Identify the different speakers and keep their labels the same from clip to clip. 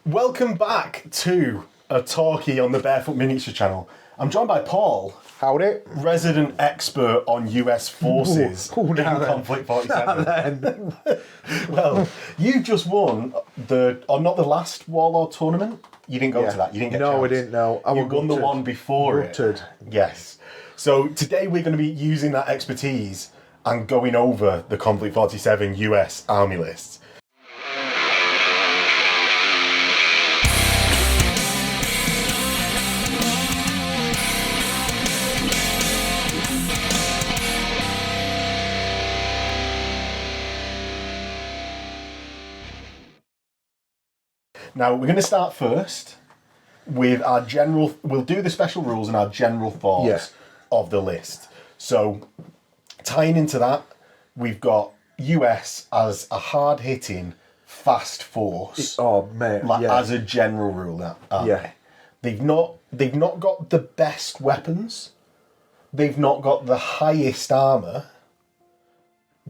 Speaker 1: Welcome back to a talkie on the Bearfoot Miniatures channel. I'm joined by Paul.
Speaker 2: Howdy.
Speaker 1: Resident expert on US forces in Konflikt 47. Well, you just won not the last Warlord tournament. You didn't go to that. You didn't get
Speaker 2: No,
Speaker 1: chance.
Speaker 2: we didn't know.
Speaker 1: You won the one before it. Yes. So today we're going to be using that expertise and going over the Konflikt 47 US army lists. Now, we're going to start first with our general... We'll do the special rules and our general thoughts of the list. So, tying into that, we've got US as a hard-hitting, fast force.
Speaker 2: Oh, mate,
Speaker 1: As a general rule, They've not got the best weapons. They've not got the highest armour.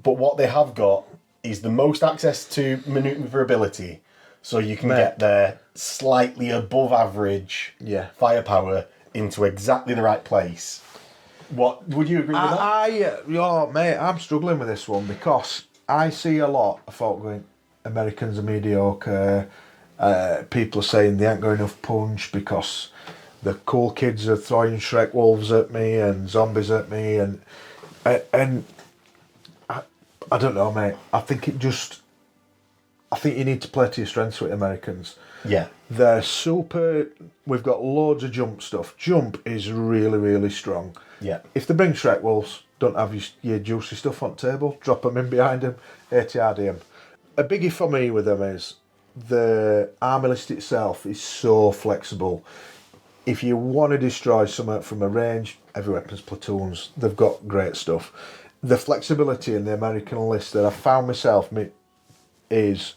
Speaker 1: But what they have got is the most access to manoeuvrability. So you can get their slightly above average firepower into exactly the right place. What would you agree with that?
Speaker 2: I'm struggling with this one because I see a lot of folk going, Americans are mediocre. People are saying they ain't got enough punch because the cool kids are throwing Shrek wolves at me and zombies at me, and I don't know, mate. I think you need to play to your strengths with Americans.
Speaker 1: Yeah.
Speaker 2: They're super... We've got loads of jump stuff. Jump is really, really strong.
Speaker 1: Yeah.
Speaker 2: If they bring Shrek Wolves, don't have your juicy stuff on table, drop them in behind them, ATRDM. A biggie for me with them is the army list itself is so flexible. If you want to destroy something from a range, every weapon's platoons, they've got great stuff. The flexibility in the American list that I found myself... is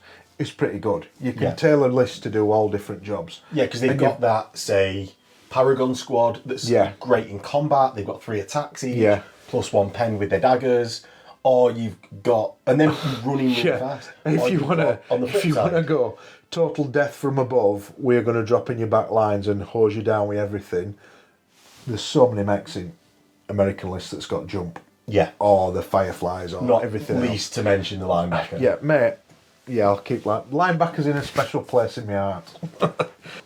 Speaker 2: pretty good. You can tailor lists to do all different jobs.
Speaker 1: Yeah, because they've got that, say, Paragon Squad that's great in combat. They've got 3 attacks each, plus 1 pen with their daggers. Or you've got... And then running really fast.
Speaker 2: If you want to go total death from above, we're going to drop in your back lines and hose you down with everything. There's so many mechs in American lists that's got jump.
Speaker 1: Yeah.
Speaker 2: Or the Fireflies or
Speaker 1: not
Speaker 2: everything
Speaker 1: least to mention the linebacker.
Speaker 2: Yeah, mate. Yeah, I'll keep linebackers in a special place in my heart.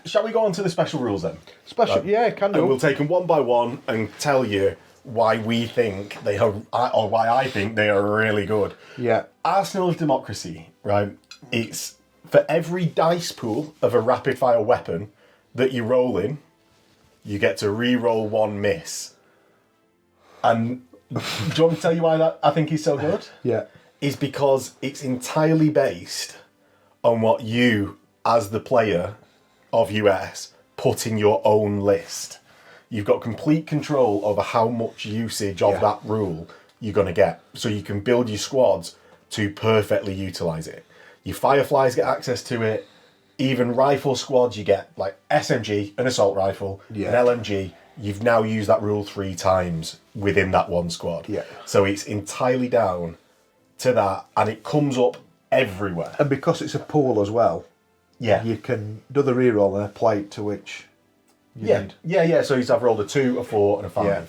Speaker 1: Shall we go on to the special rules then?
Speaker 2: Can do.
Speaker 1: And we'll take them one by one and tell you why we think they are, or why I think they are really good.
Speaker 2: Yeah.
Speaker 1: Arsenal of Democracy, right? It's for every dice pool of a rapid fire weapon that you roll in, you get to re-roll 1 miss. And do you want me to tell you why that I think is so good?
Speaker 2: Yeah.
Speaker 1: Is because it's entirely based on what you, as the player of US, put in your own list. You've got complete control over how much usage of that rule you're going to get. So you can build your squads to perfectly utilise it. Your Fireflies get access to it. Even rifle squads, you get like SMG, an assault rifle, an LMG. You've now used that rule 3 times within that one squad.
Speaker 2: Yeah.
Speaker 1: So it's entirely down to that, and it comes up everywhere.
Speaker 2: And because it's a pool as well, you can do the reroll and apply it to which you need.
Speaker 1: Yeah. So you'd have rolled a 2, a 4, and a 5. Yeah.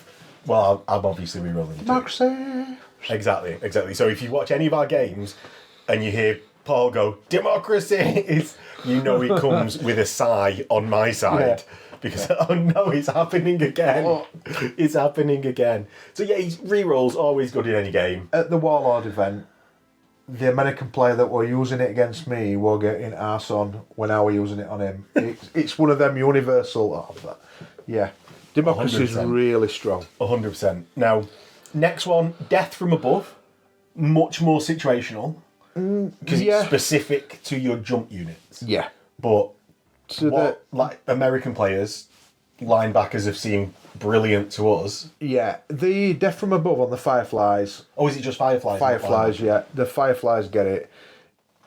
Speaker 1: Well, I'm obviously rerolling the 2.
Speaker 2: Democracy.
Speaker 1: Exactly. So if you watch any of our games and you hear Paul go, democracy, you know it comes with a sigh on my side. Because, oh no, it's happening again. It's happening again. So rerolls always good in any game.
Speaker 2: At the Warlord event, the American player that were using it against me were getting arse on when I were using it on him. It's one of them universal... Democracy is really strong.
Speaker 1: 100%. Now, next one, Death from Above. Much more situational. Because it's specific to your jump units.
Speaker 2: Yeah.
Speaker 1: But... like American players, linebackers have seemed brilliant to us.
Speaker 2: Yeah, the Death from Above on the Fireflies.
Speaker 1: Oh, is it just Fireflies?
Speaker 2: Fireflies, yeah. The Fireflies get it.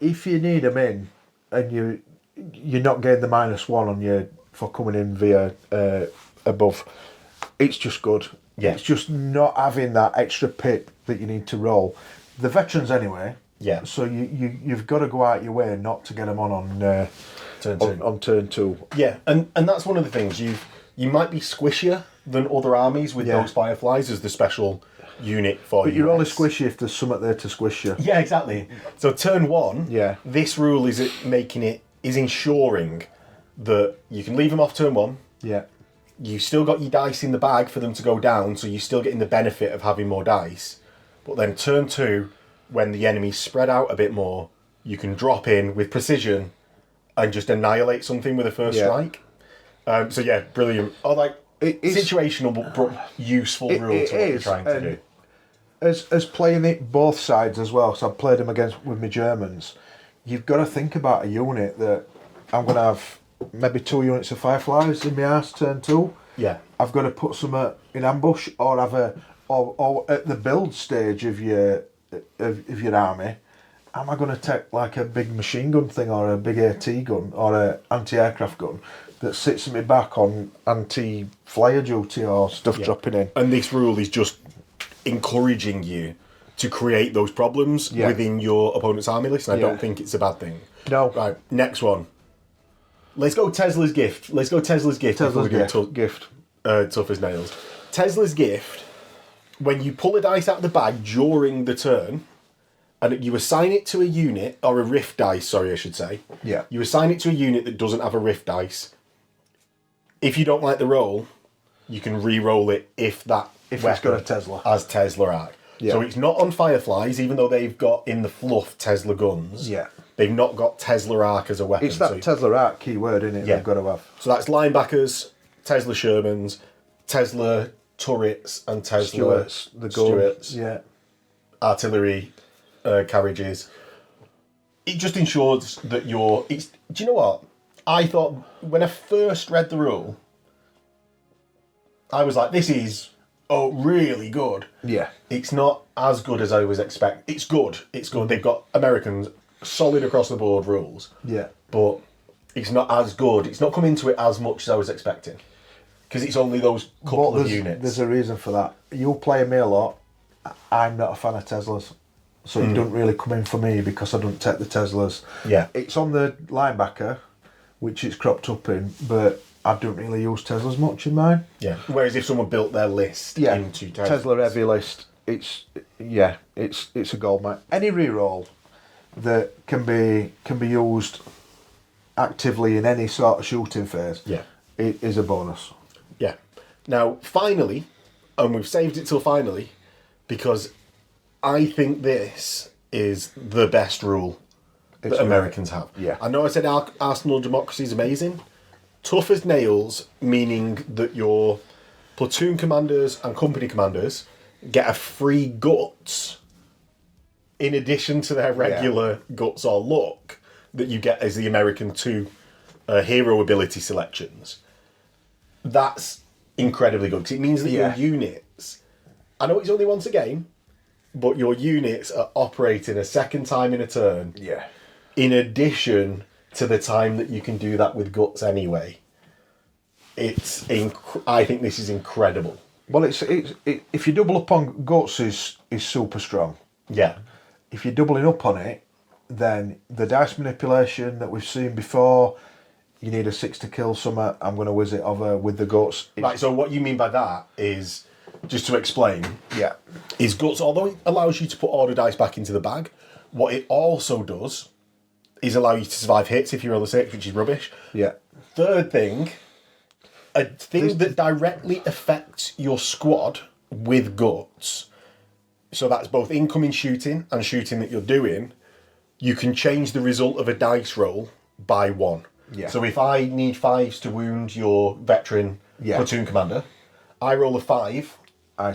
Speaker 2: If you need them in, and you're not getting the -1 on you for coming in via above, it's just good.
Speaker 1: Yeah.
Speaker 2: It's just not having that extra pip that you need to roll. The veterans anyway.
Speaker 1: Yeah.
Speaker 2: So you've got to go out your way not to get them on
Speaker 1: turn 2.
Speaker 2: On turn 2.
Speaker 1: Yeah, and that's one of the things. You might be squishier than other armies with those Fireflies as the special unit for you.
Speaker 2: But you're only squishy if there's something there to squish you.
Speaker 1: Yeah, exactly. So turn 1, this rule is ensuring that you can leave them off turn 1.
Speaker 2: Yeah.
Speaker 1: You still got your dice in the bag for them to go down, so you're still getting the benefit of having more dice. But then turn 2, when the enemy's spread out a bit more, you can drop in with precision and just annihilate something with a first strike. So yeah, brilliant. It's situational but useful rule to what you're trying to do.
Speaker 2: As playing it both sides as well, so I've played them with my Germans, you've got to think about a unit that I'm going to have maybe 2 units of Fireflies in my arse turn 2.
Speaker 1: Yeah.
Speaker 2: I've got to put some in ambush or or at the build stage of your army, am I going to take like a big machine gun thing or a big AT gun or a anti-aircraft gun that sits at me back on anti-flyer duty or stuff dropping in?
Speaker 1: And this rule is just encouraging you to create those problems within your opponent's army list, and I don't think it's a bad thing.
Speaker 2: No.
Speaker 1: Right, next one. Let's go Tesla's gift.
Speaker 2: Tesla's gift.
Speaker 1: Tough as nails. Tesla's gift, when you pull a dice out of the bag during the turn, and you assign it to a unit, or a rift dice, sorry, I should say.
Speaker 2: Yeah.
Speaker 1: You assign it to a unit that doesn't have a rift dice. If you don't like the roll, you can re-roll it if
Speaker 2: it's got a Tesla.
Speaker 1: Has Tesla arc. Yeah. So it's not on Fireflies, even though they've got in the fluff Tesla guns.
Speaker 2: Yeah.
Speaker 1: They've not got Tesla arc as a weapon.
Speaker 2: It's that Tesla arc keyword, isn't it?
Speaker 1: Yeah.
Speaker 2: They've got to have.
Speaker 1: So that's linebackers, Tesla Shermans, Tesla turrets, and Tesla Stuarts.
Speaker 2: Yeah.
Speaker 1: Artillery carriages. It just ensures that do you know what? I thought when I first read the rule, I was like, this is really good.
Speaker 2: Yeah.
Speaker 1: It's not as good as I was expecting. It's good. They've got Americans solid across the board rules.
Speaker 2: Yeah.
Speaker 1: But it's not as good. It's not come into it as much as I was expecting. Because it's only those couple of units.
Speaker 2: There's a reason for that. You'll play me a lot. I'm not a fan of Teslas. So it don't really come in for me because I don't take the Teslas.
Speaker 1: Yeah.
Speaker 2: It's on the linebacker, which it's cropped up in, but I don't really use Teslas much in mine.
Speaker 1: Yeah. Whereas if someone built their list into Teslas.
Speaker 2: Tesla heavy list, it's a gold mine. Any reroll that can be used actively in any sort of shooting phase, it is a bonus.
Speaker 1: Yeah. Now, finally, and we've saved it till finally, because I think this is the best rule that Americans have.
Speaker 2: Yeah.
Speaker 1: I know I said Arsenal Democracy is amazing. Tough as nails, meaning that your platoon commanders and company commanders get a free guts in addition to their regular guts or luck that you get as the American 2 hero ability selections. That's incredibly good because it means that your units, I know it's only once a game, but your units are operating a second time in a turn.
Speaker 2: Yeah. In
Speaker 1: addition to the time that you can do that with guts anyway. I think this is incredible.
Speaker 2: Well, if you double up on guts is super strong.
Speaker 1: Yeah.
Speaker 2: If you're doubling up on it, then the dice manipulation that we've seen before, you need a 6 to kill something, I'm going to whiz it over with the guts.
Speaker 1: Right, so what you mean by that is, just to explain, is guts, although it allows you to put order dice back into the bag, what it also does is allow you to survive hits if you roll a 6, which is rubbish.
Speaker 2: Yeah.
Speaker 1: Third thing, a thing that directly affects your squad with guts, so that's both incoming shooting and shooting that you're doing, you can change the result of a dice roll by 1.
Speaker 2: Yeah.
Speaker 1: So if I need 5s to wound your veteran platoon commander, I roll a 5. I'm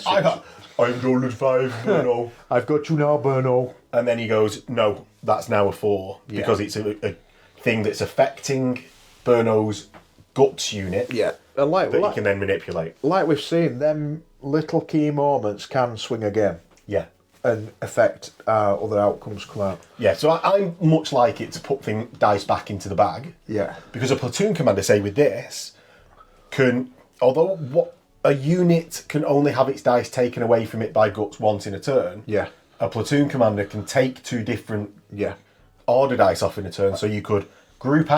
Speaker 1: rolling 5, Bruno.
Speaker 2: I've got you now, Bruno.
Speaker 1: And then he goes, no, that's now a 4 because it's a thing that's affecting Bruno's guts unit.
Speaker 2: Yeah, and that
Speaker 1: you can then manipulate.
Speaker 2: Like we've seen, them little key moments can swing a game.
Speaker 1: Yeah.
Speaker 2: And affect other outcomes come out.
Speaker 1: Yeah, so I much like it to put dice back into the bag.
Speaker 2: Yeah.
Speaker 1: Because a platoon commander, say with this, although a unit can only have its dice taken away from it by guts once in a turn.
Speaker 2: Yeah.
Speaker 1: A platoon commander can take 2 different order dice off in a turn, so you could group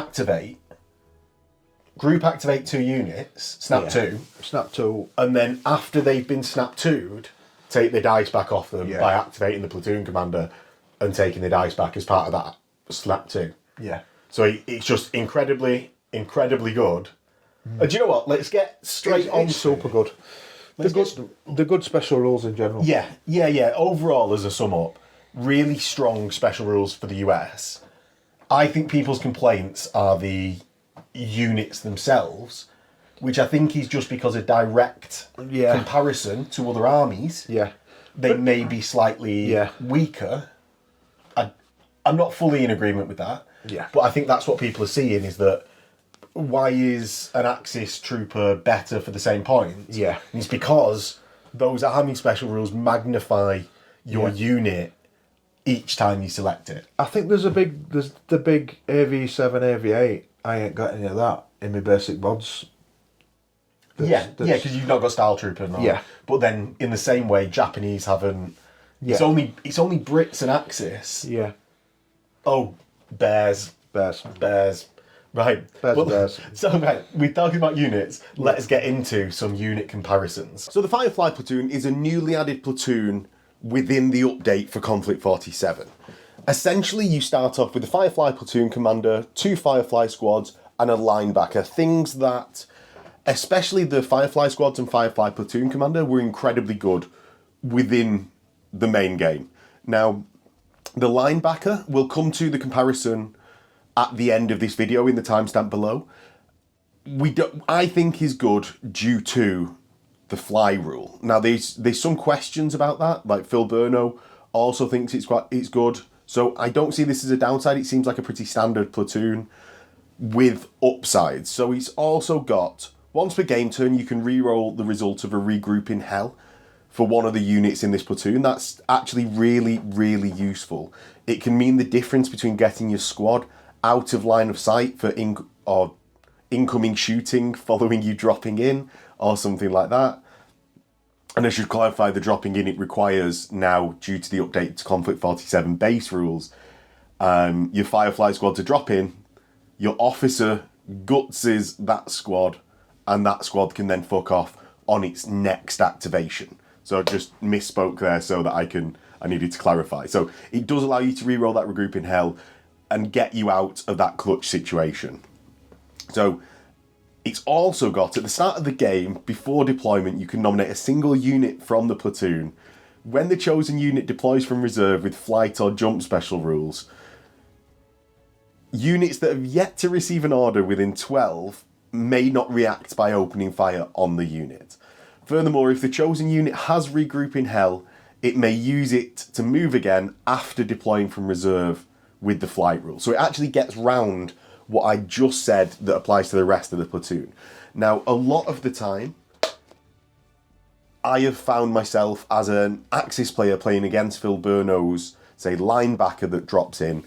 Speaker 1: activate 2 units, snap 2,
Speaker 2: Snap 2.
Speaker 1: and then after they've been snap 2'd, take the dice back off them
Speaker 2: Yeah.
Speaker 1: by activating the platoon commander and taking the dice back as part of that snap 2.
Speaker 2: Yeah.
Speaker 1: So it's just incredibly, incredibly good. And do you know what? Let's get straight on.
Speaker 2: It's super good. The good special rules in general.
Speaker 1: Yeah. Overall, as a sum up, really strong special rules for the US. I think people's complaints are the units themselves, which I think is just because of direct comparison to other armies.
Speaker 2: Yeah.
Speaker 1: They may be slightly weaker. I'm not fully in agreement with that.
Speaker 2: Yeah.
Speaker 1: But I think that's what people are seeing, is that why is an Axis trooper better for the same point?
Speaker 2: Yeah.
Speaker 1: And it's because those army special rules magnify your unit each time you select it.
Speaker 2: I think there's the big AV7, AV8. I ain't got any of that in my basic mods.
Speaker 1: Because you've not got Style Trooper. No.
Speaker 2: Yeah.
Speaker 1: But then, in the same way, Japanese haven't.
Speaker 2: Yeah.
Speaker 1: It's only Brits and Axis.
Speaker 2: Yeah.
Speaker 1: Oh, bears.
Speaker 2: Bears.
Speaker 1: Right.
Speaker 2: Bears.
Speaker 1: So, right, we're talking about units. Let's get into some unit comparisons. So, the Firefly Platoon is a newly added platoon within the update for Konflikt 47. Essentially, you start off with the Firefly Platoon Commander, 2 Firefly Squads, and a linebacker. Things that, especially the Firefly Squads and Firefly Platoon Commander, were incredibly good within the main game. Now, the linebacker will come to the comparison at the end of this video in the timestamp below. I think is good due to the fly rule. Now, there's some questions about that. Like Phil Burno also thinks it's good. So I don't see this as a downside. It seems like a pretty standard platoon with upsides. So he's also got, once per game turn, you can re-roll the result of a regroup in hell for one of the units in this platoon. That's actually really, really useful. It can mean the difference between getting your squad out of line of sight for incoming shooting following you dropping in or something like that. And I should clarify, the dropping in, it requires now, due to the update to Konflikt 47 base rules, your Firefly squad to drop in, your officer gutses that squad, and that squad can then fuck off on its next activation. So I just misspoke there so that I needed to clarify. So it does allow you to reroll that regroup in hell and get you out of that clutch situation. So it's also got, at the start of the game, before deployment, you can nominate a single unit from the platoon. When the chosen unit deploys from reserve with flight or jump special rules, units that have yet to receive an order within 12 may not react by opening fire on the unit. Furthermore, if the chosen unit has regroup in hell, it may use it to move again after deploying from reserve with the flight rule. So it actually gets round what I just said that applies to the rest of the platoon. Now, a lot of the time, I have found myself as an Axis player playing against Phil Burno's, say, linebacker that drops in,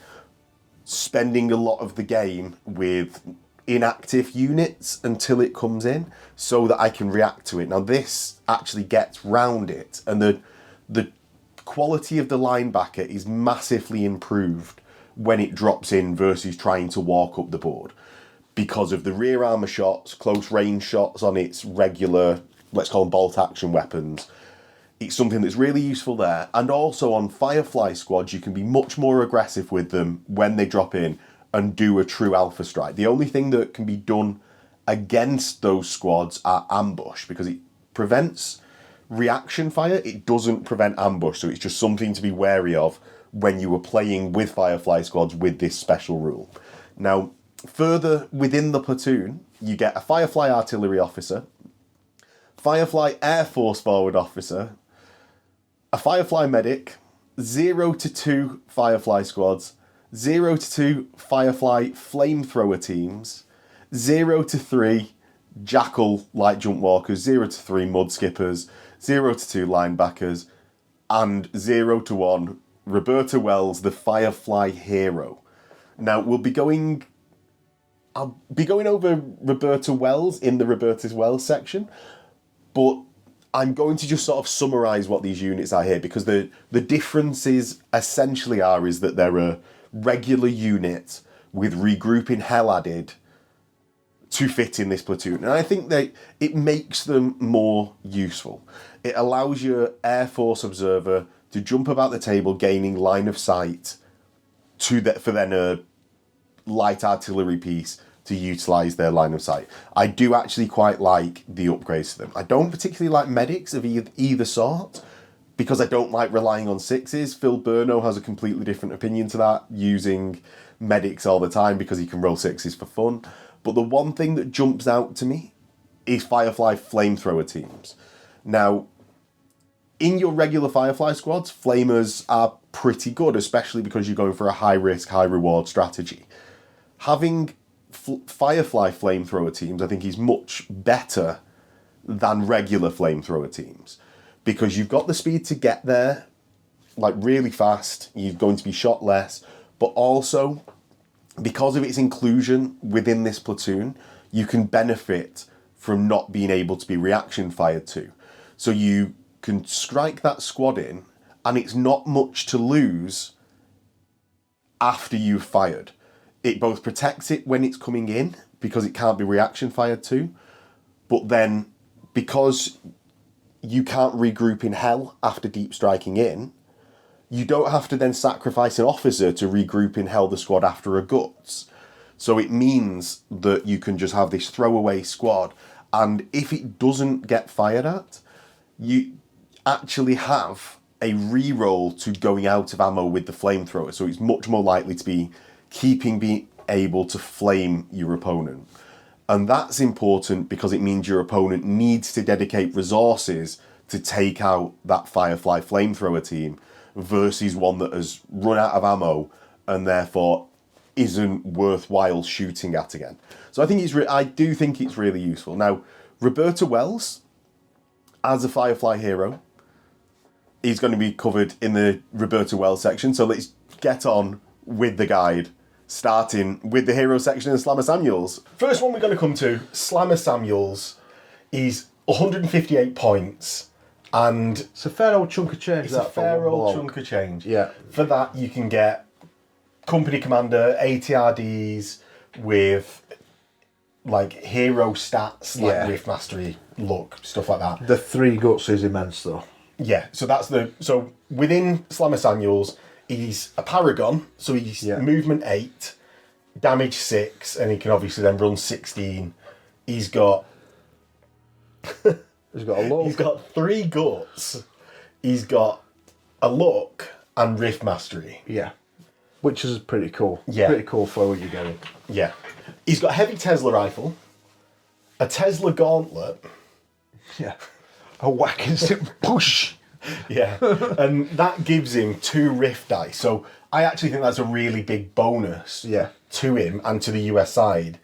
Speaker 1: spending a lot of the game with inactive units until it comes in so that I can react to it. Now, this actually gets round it, and the quality of the linebacker is massively improved when it drops in versus trying to walk up the board, because of the rear armor shots, close range shots on its regular, let's call them bolt action weapons. It's something that's really useful there. And also on Firefly squads, you can be much more aggressive with them when they drop in and do a true alpha strike. The only thing that can be done against those squads are ambush, because it prevents reaction fire. It doesn't prevent ambush, so it's just something to be wary of when you were playing with Firefly squads with this special rule. Now, further within the platoon, you get a Firefly artillery officer, Firefly Air Force forward officer, a Firefly medic, 0 to 2 Firefly squads, 0 to 2 Firefly flamethrower teams, 0 to 3 Jackal light jump walkers, 0 to 3 mud skippers, 0 to 2 linebackers, and 0 to 1 Roberta Wells, the Firefly hero. Now, I'll be going over Roberta Wells in the Roberta Wells section, but I'm going to just sort of summarise what these units are here, because the differences essentially is that they're a regular unit with regrouping hell added to fit in this platoon. And I think that it makes them more useful. It allows your Air Force observer to jump about the table, gaining line of sight for then a light artillery piece to utilise their line of sight. I do actually quite like the upgrades to them. I don't particularly like medics of either sort, because I don't like relying on sixes. Phil Burno has a completely different opinion to that, using medics all the time because he can roll sixes for fun. But the one thing that jumps out to me is Firefly flamethrower teams. Now, in your regular Firefly squads, flamers are pretty good, especially because you're going for a high-risk, high-reward strategy. Having Firefly flamethrower teams, I think, is much better than regular flamethrower teams, because you've got the speed to get there, like, really fast, you're going to be shot less, but also, because of its inclusion within this platoon, you can benefit from not being able to be reaction fired to. So you can strike that squad in, and it's not much to lose after you've fired. It both protects it when it's coming in, because it can't be reaction fired to, but then because you can't regroup in hell after deep striking in, you don't have to then sacrifice an officer to regroup in hell the squad after a guts. So it means that you can just have this throwaway squad, and if it doesn't get fired at, you actually have a re-roll to going out of ammo with the flamethrower, so it's much more likely to be being able to flame your opponent. And that's important because it means your opponent needs to dedicate resources to take out that Firefly flamethrower team, versus one that has run out of ammo and therefore isn't worthwhile shooting at again. So I think I do think it's really useful. Now, Roberta Wells, as a Firefly hero, is going to be covered in the Roberta Wells section. So let's get on with the guide, starting with the hero section of Slammer Samuels. First one we're going to come to, Slammer Samuels, is 158 points. And
Speaker 2: it's a fair old chunk of change.
Speaker 1: It's a fair old chunk of change.
Speaker 2: Yeah.
Speaker 1: For that, you can get company commander, ATRDs with like hero stats, like Rift Mastery, luck, stuff like that.
Speaker 2: The 3 guts is immense, though.
Speaker 1: Yeah. So within Slammer Samuels, he's a Paragon, so he's movement 8, damage 6, and he can obviously then run 16. He's got
Speaker 2: He's got a look.
Speaker 1: He's got 3 guts. He's got a look and Rift Mastery.
Speaker 2: Yeah. Which is pretty cool.
Speaker 1: Yeah.
Speaker 2: Pretty cool for what you're getting.
Speaker 1: Yeah. He's got a heavy Tesla rifle, a Tesla gauntlet.
Speaker 2: Yeah. A whack instant push.
Speaker 1: Yeah. And that gives him 2 Rift dice. So I actually think that's a really big bonus to him and to the US side,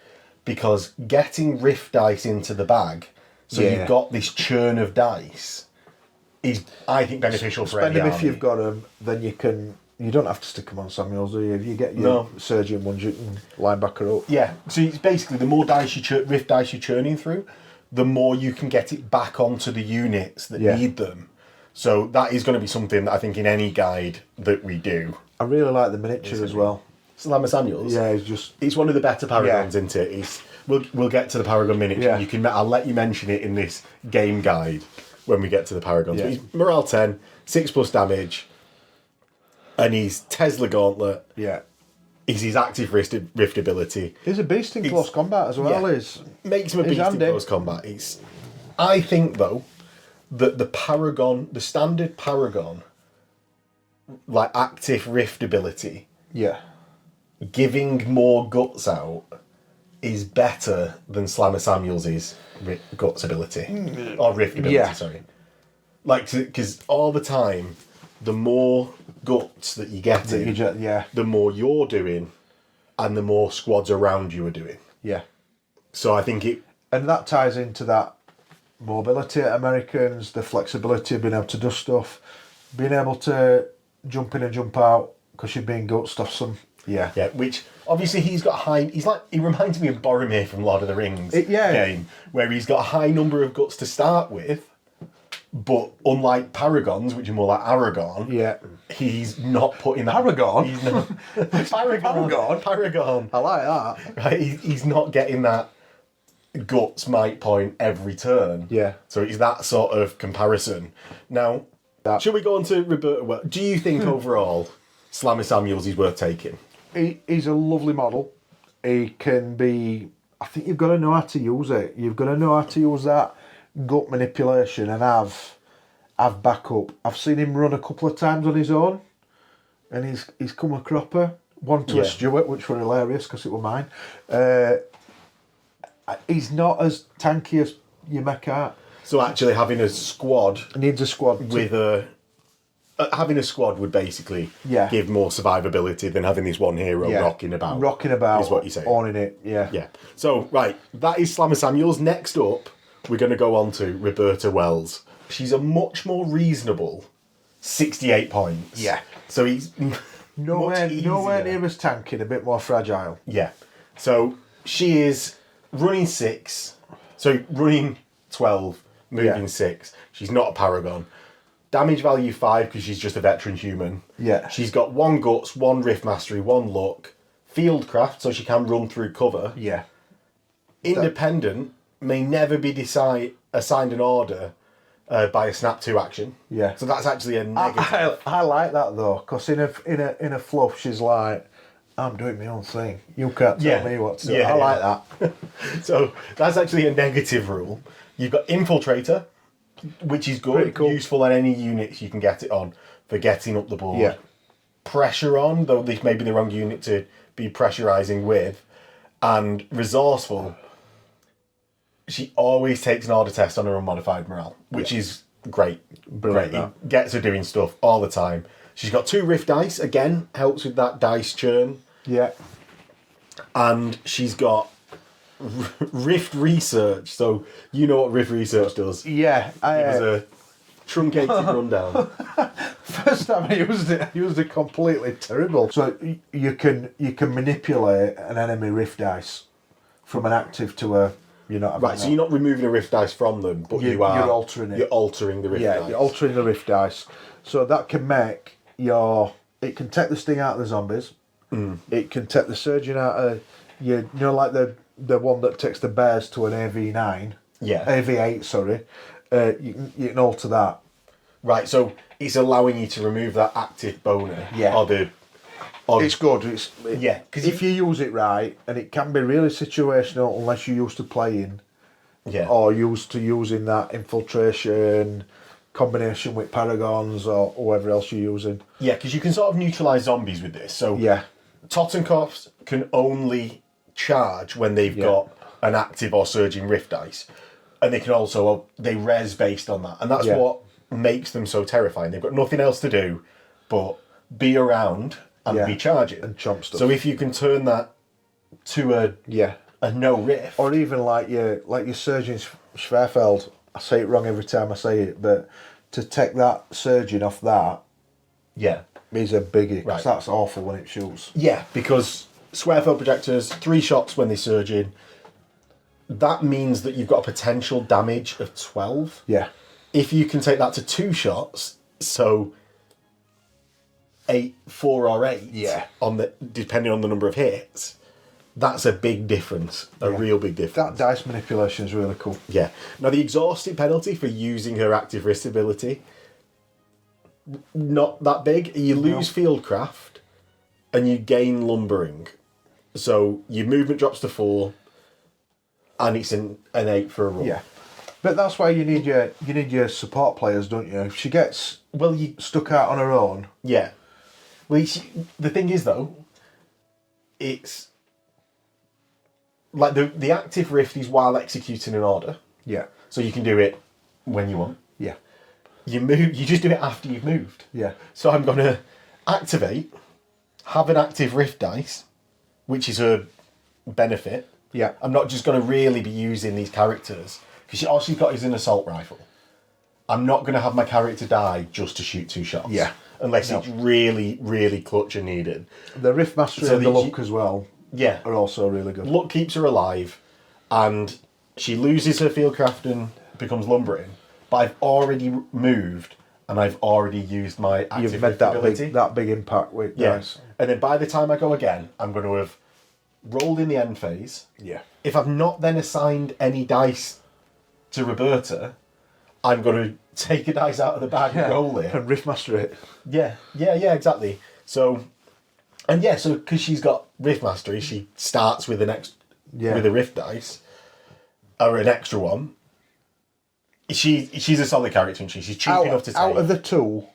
Speaker 1: because getting Rift dice into the bag, so you've got this churn of dice, is, I think, beneficial for any
Speaker 2: army. If
Speaker 1: army.
Speaker 2: you've got them, then you don't have to stick them on Samuels, do you? If you get your surgeon ones, you can linebacker up.
Speaker 1: Yeah, so it's basically the more dice Rift dice you're churning through, the more you can get it back onto the units that need them. So that is going to be something that I think in any guide that we do.
Speaker 2: I really like the miniature as well.
Speaker 1: Slammer Samuels?
Speaker 2: Yeah, it's
Speaker 1: one of the better Paragons, isn't it? We'll get to the Paragon miniature.
Speaker 2: Yeah.
Speaker 1: I'll let you mention it in this game guide when we get to the Paragons.
Speaker 2: Yeah.
Speaker 1: But he's morale 10, 6+ damage, and he's Tesla Gauntlet.
Speaker 2: Yeah.
Speaker 1: He's his active rift ability.
Speaker 2: He's a beast in close combat as well.
Speaker 1: Makes him a beast in close combat. I think, though, that the standard Paragon, like active rift ability, giving more guts out, is better than Slammer Samuels' guts ability. Or rift ability, sorry. Like, because all the time, the more guts that you get the more you're doing, and the more squads around you are doing.
Speaker 2: Yeah.
Speaker 1: So I think it...
Speaker 2: And that ties into that mobility at Americans, the flexibility of being able to do stuff, being able to jump in and jump out because you're being gutsed off some...
Speaker 1: Yeah, which obviously he reminds me of Boromir from Lord of the Rings game, where he's got a high number of guts to start with, But unlike Paragons, which are more like Aragon,
Speaker 2: Yeah.
Speaker 1: he's not putting that...
Speaker 2: Paragon?
Speaker 1: He's not, Paragon? Paragon.
Speaker 2: I like that.
Speaker 1: Right? He's not getting that guts might point every turn.
Speaker 2: Yeah.
Speaker 1: So it's that sort of comparison. Now, should we go on to Roberta Wells? Do you think overall Slammer Samuels is worth taking?
Speaker 2: He's a lovely model. He can be... I think you've got to know how to use it. You've got to know how to use that gut manipulation and have backup. I've seen him run a couple of times on his own, and he's come a cropper. One to a Stuart, which were hilarious because it were mine. He's not as tanky as you make out.
Speaker 1: So actually having a squad...
Speaker 2: Needs a squad.
Speaker 1: With having a squad would basically give more survivability than having this one hero rocking about.
Speaker 2: Rocking about
Speaker 1: is what you're saying.
Speaker 2: Owning it, yeah.
Speaker 1: Yeah. So, right, that is Slammer Samuels. Next up, we're going to go on to Roberta Wells. She's a much more reasonable 68 points.
Speaker 2: Yeah.
Speaker 1: So he's
Speaker 2: nowhere near as tanky, a bit more fragile.
Speaker 1: Yeah. So she is running 6. So running 12, moving 6. She's not a Paragon. Damage value 5 because she's just a veteran human.
Speaker 2: Yeah.
Speaker 1: She's got 1 guts, 1 rift mastery, 1 luck, fieldcraft, so she can run through cover.
Speaker 2: Yeah.
Speaker 1: Independent, may never be assigned an order by a snap 2 action.
Speaker 2: Yeah.
Speaker 1: So that's actually a negative.
Speaker 2: I like that though, because in a fluff she's like, I'm doing my own thing. You can't tell me what to do. I like that.
Speaker 1: So that's actually a negative rule. You've got Infiltrator, which is good,
Speaker 2: Pretty cool.
Speaker 1: useful on any units you can get it on for getting up the board.
Speaker 2: Yeah.
Speaker 1: Pressure on, though this may be the wrong unit to be pressurising with. And Resourceful, she always takes an order test on her unmodified morale, which is great.
Speaker 2: Brilliant,
Speaker 1: Great. It gets her doing stuff all the time. She's got 2 Rift dice, again, helps with that dice churn.
Speaker 2: Yeah.
Speaker 1: And she's got Rift Research, so you know what Rift Research does.
Speaker 2: Yeah.
Speaker 1: It was a truncated rundown.
Speaker 2: First time I used it completely terrible. So you can manipulate an enemy rift dice from an active to a
Speaker 1: Right, so you're not removing a rift dice from them, but you're
Speaker 2: altering it.
Speaker 1: You're altering the rift dice.
Speaker 2: Yeah, you're altering the rift dice. So that can make it can take the sting out of the zombies. It can take the surgeon out of like the one that takes the bears to an AV9.
Speaker 1: Yeah.
Speaker 2: AV8, sorry. You can alter that.
Speaker 1: Right, so it's allowing you to remove that active boner.
Speaker 2: Yeah. It's good. Because if you use it right, and it can be really situational unless you're used to playing, or used to using that infiltration combination with Paragons or whoever else you're using.
Speaker 1: Yeah, because you can sort of neutralise zombies with this. So Tottenkoffs can only charge when they've got an active or surging rift dice, and they can also they res based on that, and that's what makes them so terrifying. They've got nothing else to do but be around and be charging
Speaker 2: and chomp stuff.
Speaker 1: So if you can turn that to a no rift,
Speaker 2: or even like your surging Schwerfeld, I say it wrong every time I say it, but to take that surging off that, is a biggie. Because that's awful when it shoots. Yeah,
Speaker 1: because Schwerfeld projectors 3 shots when they surge in. That means that you've got a potential damage of 12.
Speaker 2: Yeah.
Speaker 1: If you can take that to 2 shots, so 4 or 8, depending on the number of hits, that's a big difference, a real big difference.
Speaker 2: That dice manipulation is really cool.
Speaker 1: Yeah. Now the exhausted penalty for using her active risk ability, not that big. You lose fieldcraft, and you gain lumbering, so your movement drops to 4. And it's an 8 for a run.
Speaker 2: Yeah, but that's why you need your support players, don't you? If she gets stuck out on her own.
Speaker 1: Yeah. Well, the thing is though, it's like the active rift is while executing an order.
Speaker 2: Yeah.
Speaker 1: So you can do it when you want.
Speaker 2: Yeah.
Speaker 1: You move. You just do it after you've moved.
Speaker 2: Yeah.
Speaker 1: So I'm gonna activate, have an active rift dice, which is a benefit.
Speaker 2: Yeah.
Speaker 1: I'm not just going to really be using these characters because all she's got is an assault rifle. I'm not going to have my character die just to shoot 2 shots.
Speaker 2: Yeah.
Speaker 1: Unless it's really, really clutch and needed.
Speaker 2: The Rift Mastery and the Luck as well are also really good.
Speaker 1: Luck keeps her alive, and she loses her fieldcraft and becomes lumbering, but I've already moved and I've already used my active
Speaker 2: You've made
Speaker 1: rift ability.
Speaker 2: that big impact with dice.
Speaker 1: And then by the time I go again, I'm going to have rolled in the end phase.
Speaker 2: Yeah.
Speaker 1: If I've not then assigned any dice to Roberta, I'm going to take a dice out of the bag and roll it.
Speaker 2: And Riftmaster it.
Speaker 1: Yeah, exactly. So because she's got Rift Mastery, she starts with with a Rift dice, or an extra one. She's a solid character, isn't she? She's cheap enough to take.
Speaker 2: Out of the two,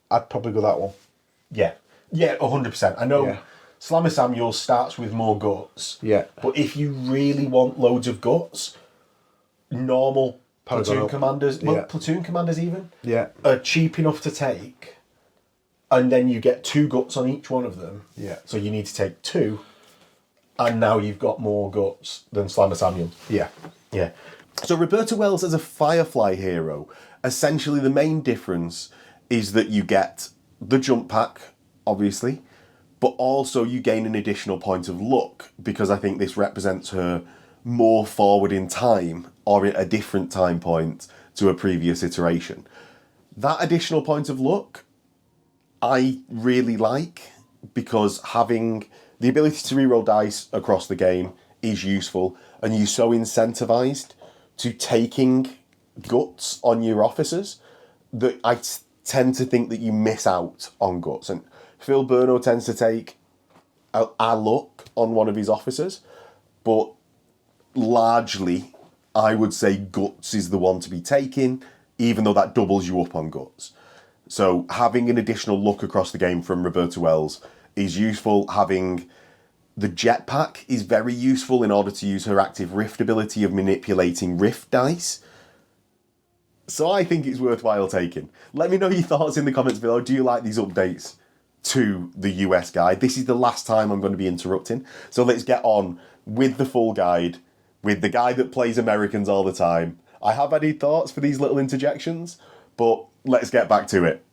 Speaker 2: I'd probably go that one.
Speaker 1: Yeah, 100%. I know Slammer Samuel starts with more guts.
Speaker 2: Yeah.
Speaker 1: But if you really want loads of guts, normal Platoon Commanders, Platoon Commanders even, are cheap enough to take. And then you get 2 guts on each one of them.
Speaker 2: Yeah.
Speaker 1: So you need to take 2. And now you've got more guts than Slammer Samuel.
Speaker 2: Yeah.
Speaker 1: Yeah.
Speaker 3: So Roberta Wells as a Firefly hero, essentially the main difference is that you get the jump pack, obviously, but also you gain an additional point of luck, because I think this represents her more forward in time or at a different time point to a previous iteration. That additional point of luck I really like, because having the ability to reroll dice across the game is useful, and you're so incentivized to taking guts on your officers that I tend to think that you miss out on guts. And Phil Burno tends to take a luck on one of his officers, but largely I would say guts is the one to be taken, even though that doubles you up on guts. So having an additional look across the game from Roberta Wells is useful. Having the jetpack is very useful in order to use her active rift ability of manipulating rift dice. So I think it's worthwhile taking. Let me know your thoughts in the comments below. Do you like these updates to the US guide? This is the last time I'm going to be interrupting. So let's get on with the full guide, with the guy that plays Americans all the time. I have any thoughts for these little interjections, but let's get back to it.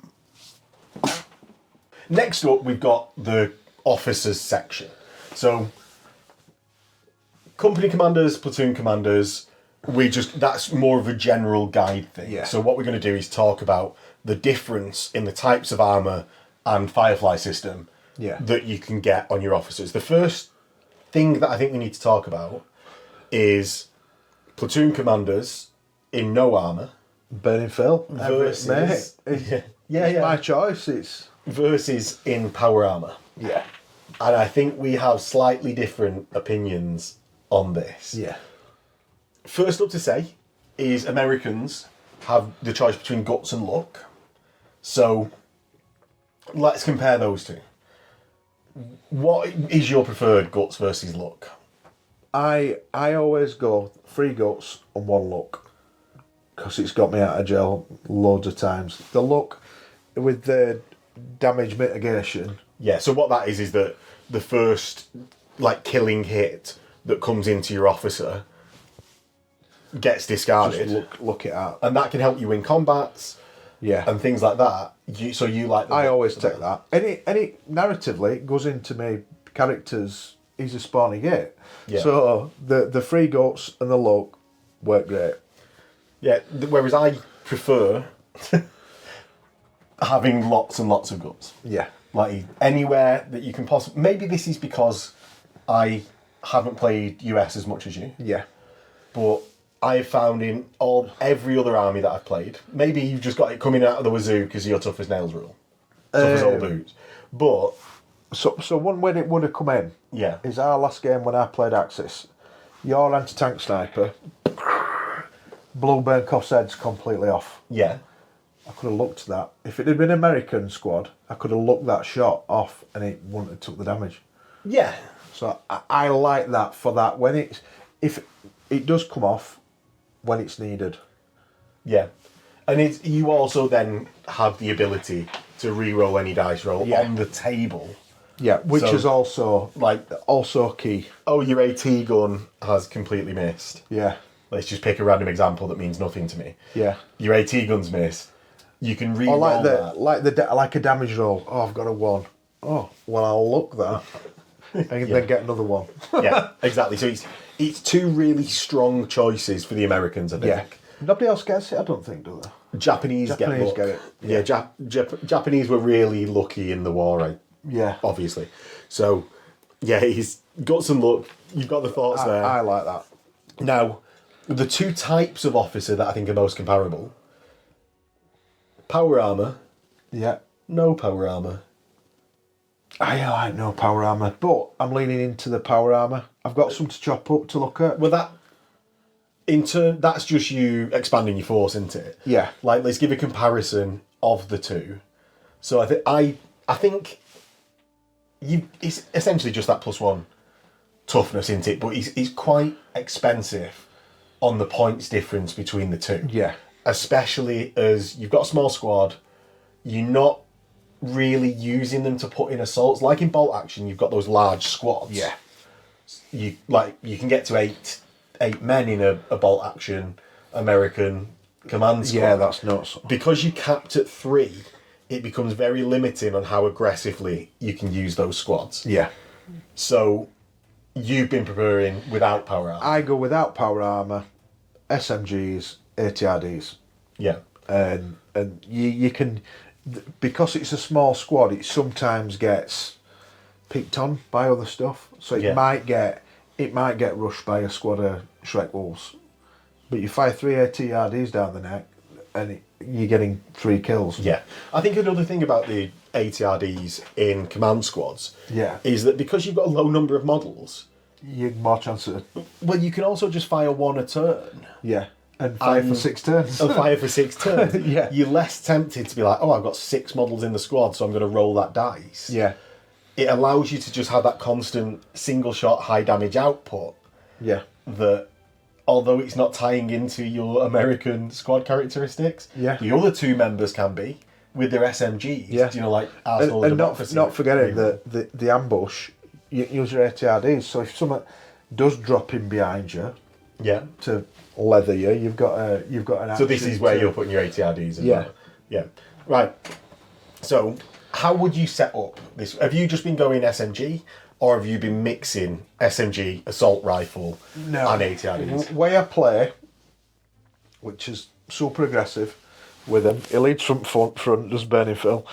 Speaker 1: Next up, we've got the officers section. So, company commanders, platoon commanders, that's more of a general guide thing.
Speaker 2: Yeah.
Speaker 1: So what we're going to do is talk about the difference in the types of armour and Firefly system that you can get on your officers. The first thing that I think we need to talk about is platoon commanders in no armour.
Speaker 2: Burning Phil.
Speaker 1: Versus...
Speaker 2: It's
Speaker 1: Yeah.
Speaker 2: my choice. It's
Speaker 1: versus in power armour.
Speaker 2: Yeah.
Speaker 1: And I think we have slightly different opinions on this.
Speaker 2: Yeah.
Speaker 1: First up to say is Americans have the choice between guts and luck. So let's compare those two. What is your preferred, guts versus luck?
Speaker 2: I always go 3 guts and 1 luck, because it's got me out of jail loads of times. The luck with the damage mitigation.
Speaker 1: Yeah, so what that is that the first killing hit that comes into your officer gets discarded.
Speaker 2: Just look it out.
Speaker 1: And that can help you win combats.
Speaker 2: Yeah.
Speaker 1: And things like that. You like the
Speaker 2: I always take that. Any narratively it goes into my characters, he's a spawny gate.
Speaker 1: Yeah.
Speaker 2: So the 3 guts and the luck work great.
Speaker 1: Yeah, whereas I prefer having lots and lots of guts.
Speaker 2: Yeah.
Speaker 1: Like anywhere that you can possibly... Maybe this is because I haven't played US as much as you.
Speaker 2: Yeah.
Speaker 1: But I've found in every other army that I've played, maybe you've just got it coming out of the wazoo because you're tough as nails rule. Tough as old boots. But...
Speaker 2: So one way it would have come in is our last game when I played Axis. Your anti-tank sniper blew Bernkoff's heads completely off.
Speaker 1: Yeah.
Speaker 2: I could have looked at that. If it had been American squad, I could have looked that shot off and it wouldn't have took the damage.
Speaker 1: Yeah.
Speaker 2: So I like that for that. If it does come off when it's needed.
Speaker 1: Yeah. And you also then have the ability to re-roll any dice roll on the table.
Speaker 2: Yeah, which is also key.
Speaker 1: Oh, your AT gun has completely missed.
Speaker 2: Yeah.
Speaker 1: Let's just pick a random example that means nothing to me.
Speaker 2: Yeah.
Speaker 1: Your AT gun's missed. You can re-roll that.
Speaker 2: Like a damage roll. Oh, I've got a 1. Oh, well, I'll look that. And then get another 1.
Speaker 1: Yeah, exactly. So it's 2 really strong choices for the Americans, I think.
Speaker 2: Nobody else gets it, I don't think, do they?
Speaker 1: Japanese get luck.
Speaker 2: get it.
Speaker 1: Yeah, Japanese were really lucky in the war, right?
Speaker 2: Yeah.
Speaker 1: Obviously. So, yeah, he's got some luck. You've got the thoughts there.
Speaker 2: I like that.
Speaker 1: Now, the two types of officer that I think are most comparable: power armor,
Speaker 2: Yeah.
Speaker 1: no power armor.
Speaker 2: I like no power armor, but I'm leaning into the power armor. I've got some to chop up to look at.
Speaker 1: Well, that's just you expanding your force, isn't it?
Speaker 2: Yeah.
Speaker 1: Like, let's give a comparison of the two. So I think it's essentially just that +1 toughness, isn't it? But it's quite expensive on the points difference between the two.
Speaker 2: Yeah.
Speaker 1: Especially as you've got a small squad, you're not really using them to put in assaults. Like in bolt action, you've got those large squads.
Speaker 2: Yeah.
Speaker 1: You can get to eight men in a bolt action American command squad.
Speaker 2: Yeah, that's nuts.
Speaker 1: Because you capped at 3, it becomes very limiting on how aggressively you can use those squads.
Speaker 2: Yeah.
Speaker 1: So you've been preparing without power armor.
Speaker 2: I go without power armor, SMGs, ATRDs.
Speaker 1: Yeah.
Speaker 2: And you can, because it's a small squad, it sometimes gets picked on by other stuff. So it might get rushed by a squad of Shrek Wolves. But you fire 3 ATRDs down the neck and you're getting 3 kills.
Speaker 1: Yeah. I think another thing about the ATRDs in command squads is that because you've got a low number of models,
Speaker 2: you've more chance of...
Speaker 1: Well, you can also just fire 1 a turn.
Speaker 2: Yeah. And fire for 6 turns.
Speaker 1: And fire for 6 turns.
Speaker 2: Yeah.
Speaker 1: You're less tempted to be like, oh, I've got 6 models in the squad, so I'm going to roll that dice.
Speaker 2: Yeah.
Speaker 1: It allows you to just have that constant single shot high damage output.
Speaker 2: Yeah.
Speaker 1: That, although it's not tying into your American squad characteristics, the other 2 members can be with their SMGs.
Speaker 2: Yeah.
Speaker 1: You know, like Arsenal
Speaker 2: and
Speaker 1: Democracy.
Speaker 2: not forgetting that the ambush, you use your ATRDs. So if someone does drop in behind you, to leather you, you've got an.
Speaker 1: So this is where you're putting your ATRDs as well. Yeah. Right. So how would you set up this? Have you just been going SMG, or have you been mixing SMG, assault rifle, and ATRDs?
Speaker 2: Way I play, which is super aggressive with him. He leads front, does burning fill.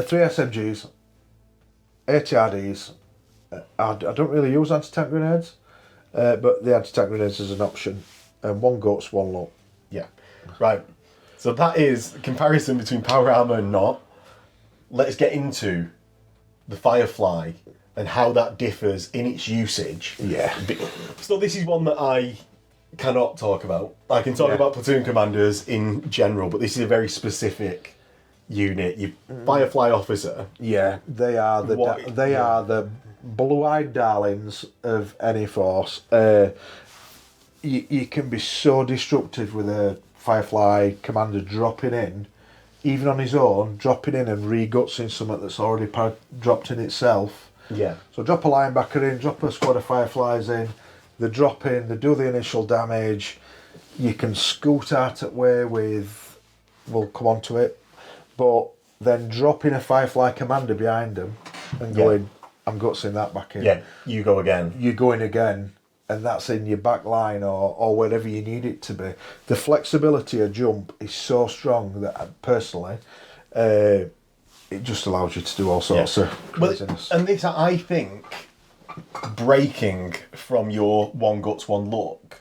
Speaker 2: 3 SMGs, ATRDs. I don't really use anti-tank grenades, but the anti-tank grenades is an option. And 1 guts, 1 luck.
Speaker 1: Yeah. Right. So that is the comparison between power armor and not. Let's get into the Firefly and how that differs in its usage.
Speaker 2: Yeah.
Speaker 1: So this is one that I cannot talk about. I can talk about platoon commanders in general, but this is a very specific unit. Your Firefly officer.
Speaker 2: Yeah, they are the blue-eyed darlings of any force. You can be so destructive with a Firefly commander dropping in, even on his own, dropping in and re-gutsing something that's already dropped in itself.
Speaker 1: Yeah.
Speaker 2: So drop a linebacker in, drop a squad of Fireflies in, they drop in, they do the initial damage. You can scoot out at way with, we'll come on to it, but then dropping a Firefly commander behind them and going, I'm gutsing that back in.
Speaker 1: Yeah, you go again.
Speaker 2: You go in again, and that's in your back line or wherever you need it to be. The flexibility of jump is so strong that personally, it just allows you to do all sorts of craziness.
Speaker 1: And this, I think, breaking from your 1 guts, 1 luck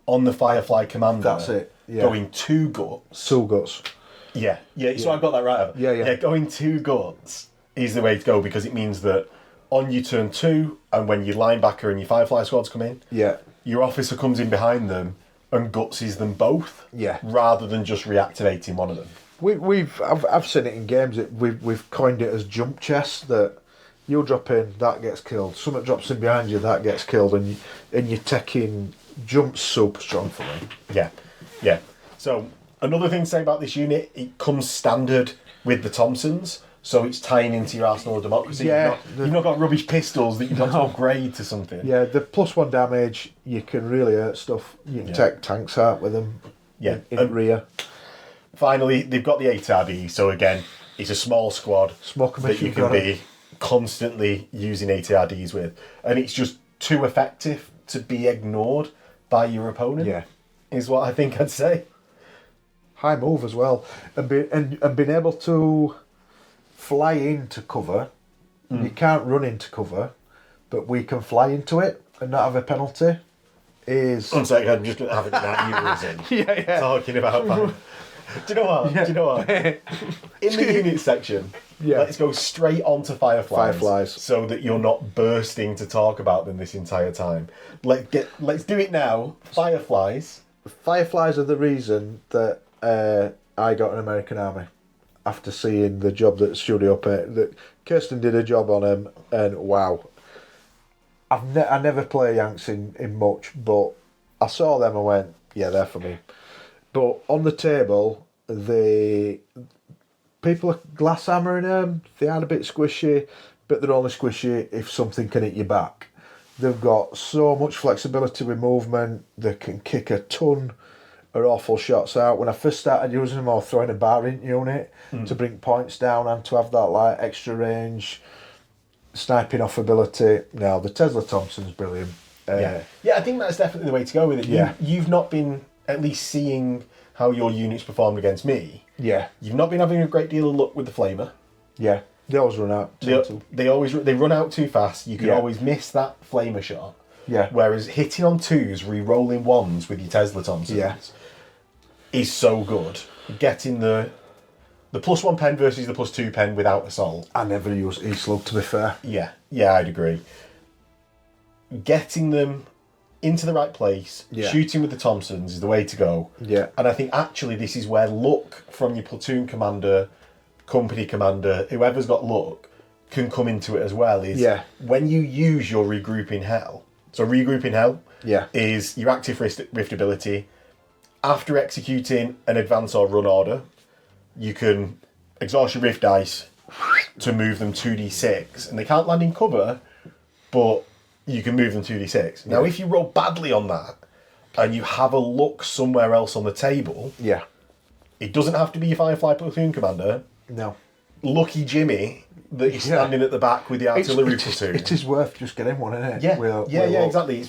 Speaker 1: on the Firefly Commander.
Speaker 2: That's it. Yeah.
Speaker 1: Going 2 guts.
Speaker 2: 2 guts.
Speaker 1: Yeah. So I've got that right.
Speaker 2: Yeah.
Speaker 1: Going 2 guts is the way to go, because it means that on your turn 2, and when your linebacker and your Firefly squads come in, your officer comes in behind them and gutses them both.
Speaker 2: Yeah.
Speaker 1: Rather than just reactivating one of them.
Speaker 2: I've seen it in games. We've coined it as jump chess. That you'll drop in, that gets killed. Someone drops in behind you, that gets killed, and you're taking jumps super strong for me.
Speaker 1: Yeah. So another thing to say about this unit, it comes standard with the Thompsons, so it's tying into your Arsenal of Democracy. You've not got rubbish pistols that you've got to upgrade to something.
Speaker 2: Yeah, the +1 damage, you can really hurt stuff. You can take tanks out with them. In rear.
Speaker 1: Finally, they've got the ATRD, so again, it's a small squad that you can be constantly using ATRDs with, and it's just too effective to be ignored by your opponent. is what I think I'd say.
Speaker 2: High move as well, and being able to fly into cover. You can't run into cover, but we can fly into it and not have a penalty. Is
Speaker 1: I'm sorry, I'm just going to have it that you talking about that. Do you know what?
Speaker 2: Yeah.
Speaker 1: Do you know what? In the unit section, let's go straight on to Fireflies. So that you're not bursting to talk about them this entire time. Let's do it now. Fireflies.
Speaker 2: Fireflies are the reason that I got an American Army after seeing the job that Studio Up that Kirsten did a job on them, and wow. I never play Yanks in much, but I saw them and went, yeah, they're for me. But on the table, the people are glass hammering them. They are a bit squishy, but they're only squishy if something can hit your back. They've got so much flexibility with movement. They can kick a ton of awful shots out. When I first started using them, I was throwing a bar in unit to bring points down and to have that like extra range, sniping off ability. Now the Tesla Thompson's brilliant.
Speaker 1: Yeah, I think that's definitely the way to go with it.
Speaker 2: Yeah.
Speaker 1: You've not been at least seeing how your units performed against me.
Speaker 2: Yeah.
Speaker 1: You've not been having a great deal of luck with the Flamer.
Speaker 2: Yeah. They always run out.
Speaker 1: They run out too fast. You can always miss that Flamer shot.
Speaker 2: Yeah.
Speaker 1: Whereas hitting on 2s, re-rolling 1s with your Tesla Thompsons is so good. Getting the +1 pen versus the +2 pen without assault.
Speaker 2: I never use E-Slug, to be fair.
Speaker 1: Yeah, I'd agree. Getting them into the right place, shooting with the Thompsons is the way to go.
Speaker 2: Yeah.
Speaker 1: And I think actually this is where luck from your platoon commander, company commander, whoever's got luck, can come into it as well. Is when you use your regrouping hell. So regrouping hell is your active rift ability. After executing an advance or run order, you can exhaust your rift dice to move them 2d6, and they can't land in cover, but you can move them 2d6. Now, if you roll badly on that, and you have a luck somewhere else on the table, it doesn't have to be your Firefly platoon commander.
Speaker 2: No.
Speaker 1: Lucky Jimmy that you're standing at the back with the artillery platoon.
Speaker 2: It is worth just getting one, isn't it?
Speaker 1: Yeah, exactly.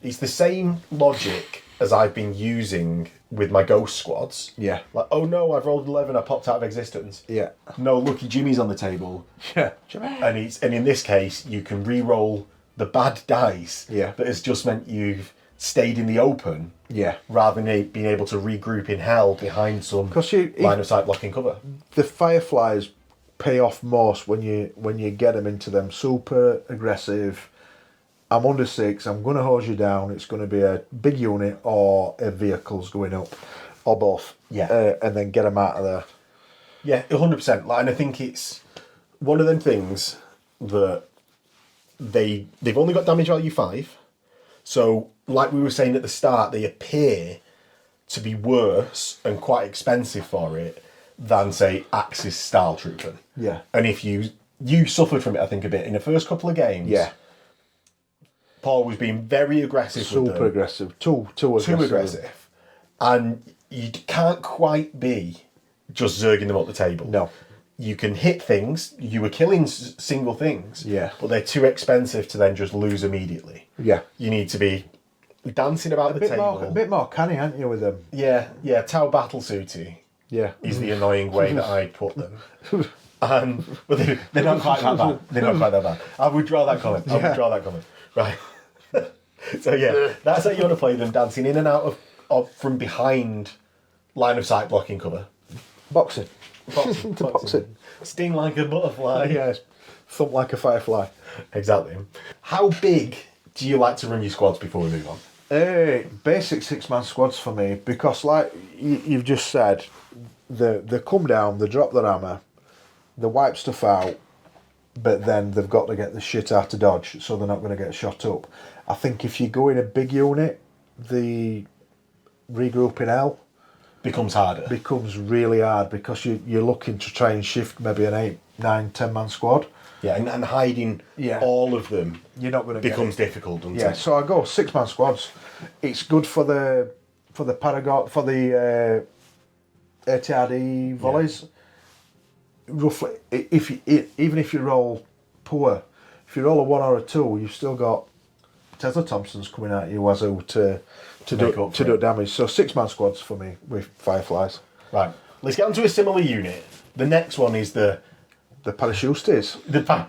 Speaker 1: It's the same logic as I've been using with my ghost squads.
Speaker 2: Yeah.
Speaker 1: Like, oh no, I've rolled 11, I popped out of existence.
Speaker 2: Yeah.
Speaker 1: No, Lucky Jimmy's on the table.
Speaker 2: Yeah.
Speaker 1: And in this case, you can re-roll the bad dice that has just meant you've stayed in the open.
Speaker 2: Yeah.
Speaker 1: Rather than being able to regroup in hell behind some line of sight blocking cover.
Speaker 2: The Fireflies pay off most when you get them into them super aggressive. I'm under 6, I'm going to hose you down. It's going to be a big unit or a vehicle's going up, or both.
Speaker 1: Yeah.
Speaker 2: And then get them out of there.
Speaker 1: Yeah, 100%. And I think it's one of them things that they've only got damage value 5. So, like we were saying at the start, they appear to be worse and quite expensive for it than, say, Axis style trooping.
Speaker 2: Yeah.
Speaker 1: And if you suffered from it, I think, a bit in the first couple of games.
Speaker 2: Yeah.
Speaker 1: Paul was being very aggressive with them.
Speaker 2: Super aggressive. Too aggressive.
Speaker 1: Too aggressive. And you can't quite be just zerging them up the table.
Speaker 2: No.
Speaker 1: You can hit things, you were killing single things,
Speaker 2: but
Speaker 1: they're too expensive to then just lose immediately.
Speaker 2: Yeah.
Speaker 1: You need to be dancing about the table.
Speaker 2: A bit more canny, aren't you, with them?
Speaker 1: Yeah, Tau Battlesuity is the annoying way that I put them. But they're not quite that bad. They're not quite that bad. I would draw that comment. Right. So that's how you want to play them, dancing in and out of from behind line of sight blocking cover.
Speaker 2: Boxing.
Speaker 1: Boxing. Sting like a butterfly.
Speaker 2: Yes. Thump like a firefly.
Speaker 1: Exactly. How big do you like to run your squads before we move on?
Speaker 2: Basic 6-man squads for me, because like you've just said, they come down, they drop their hammer, they wipe stuff out, but then they've got to get the shit out of dodge, so they're not going to get shot up. I think if you go in a big unit, the regroup in L
Speaker 1: becomes harder.
Speaker 2: Becomes really hard, because you're looking to try and shift maybe an 8, 9, 10-man squad.
Speaker 1: Yeah, and hiding all of them,
Speaker 2: you're not going to
Speaker 1: becomes difficult, doesn't it?
Speaker 2: So I go 6-man squads. It's good for the Paragon, for the ATRD volleys. Roughly, even if you roll poor, if you roll a 1 or a 2, you've still got Tesla Thompsons coming at you, Wazoo, to to
Speaker 1: make
Speaker 2: do
Speaker 1: up for
Speaker 2: to do
Speaker 1: it.
Speaker 2: damage. So 6-man squads for me with Fireflies.
Speaker 1: Right. Let's get onto a similar unit. The next one is the
Speaker 2: Paracadutisti.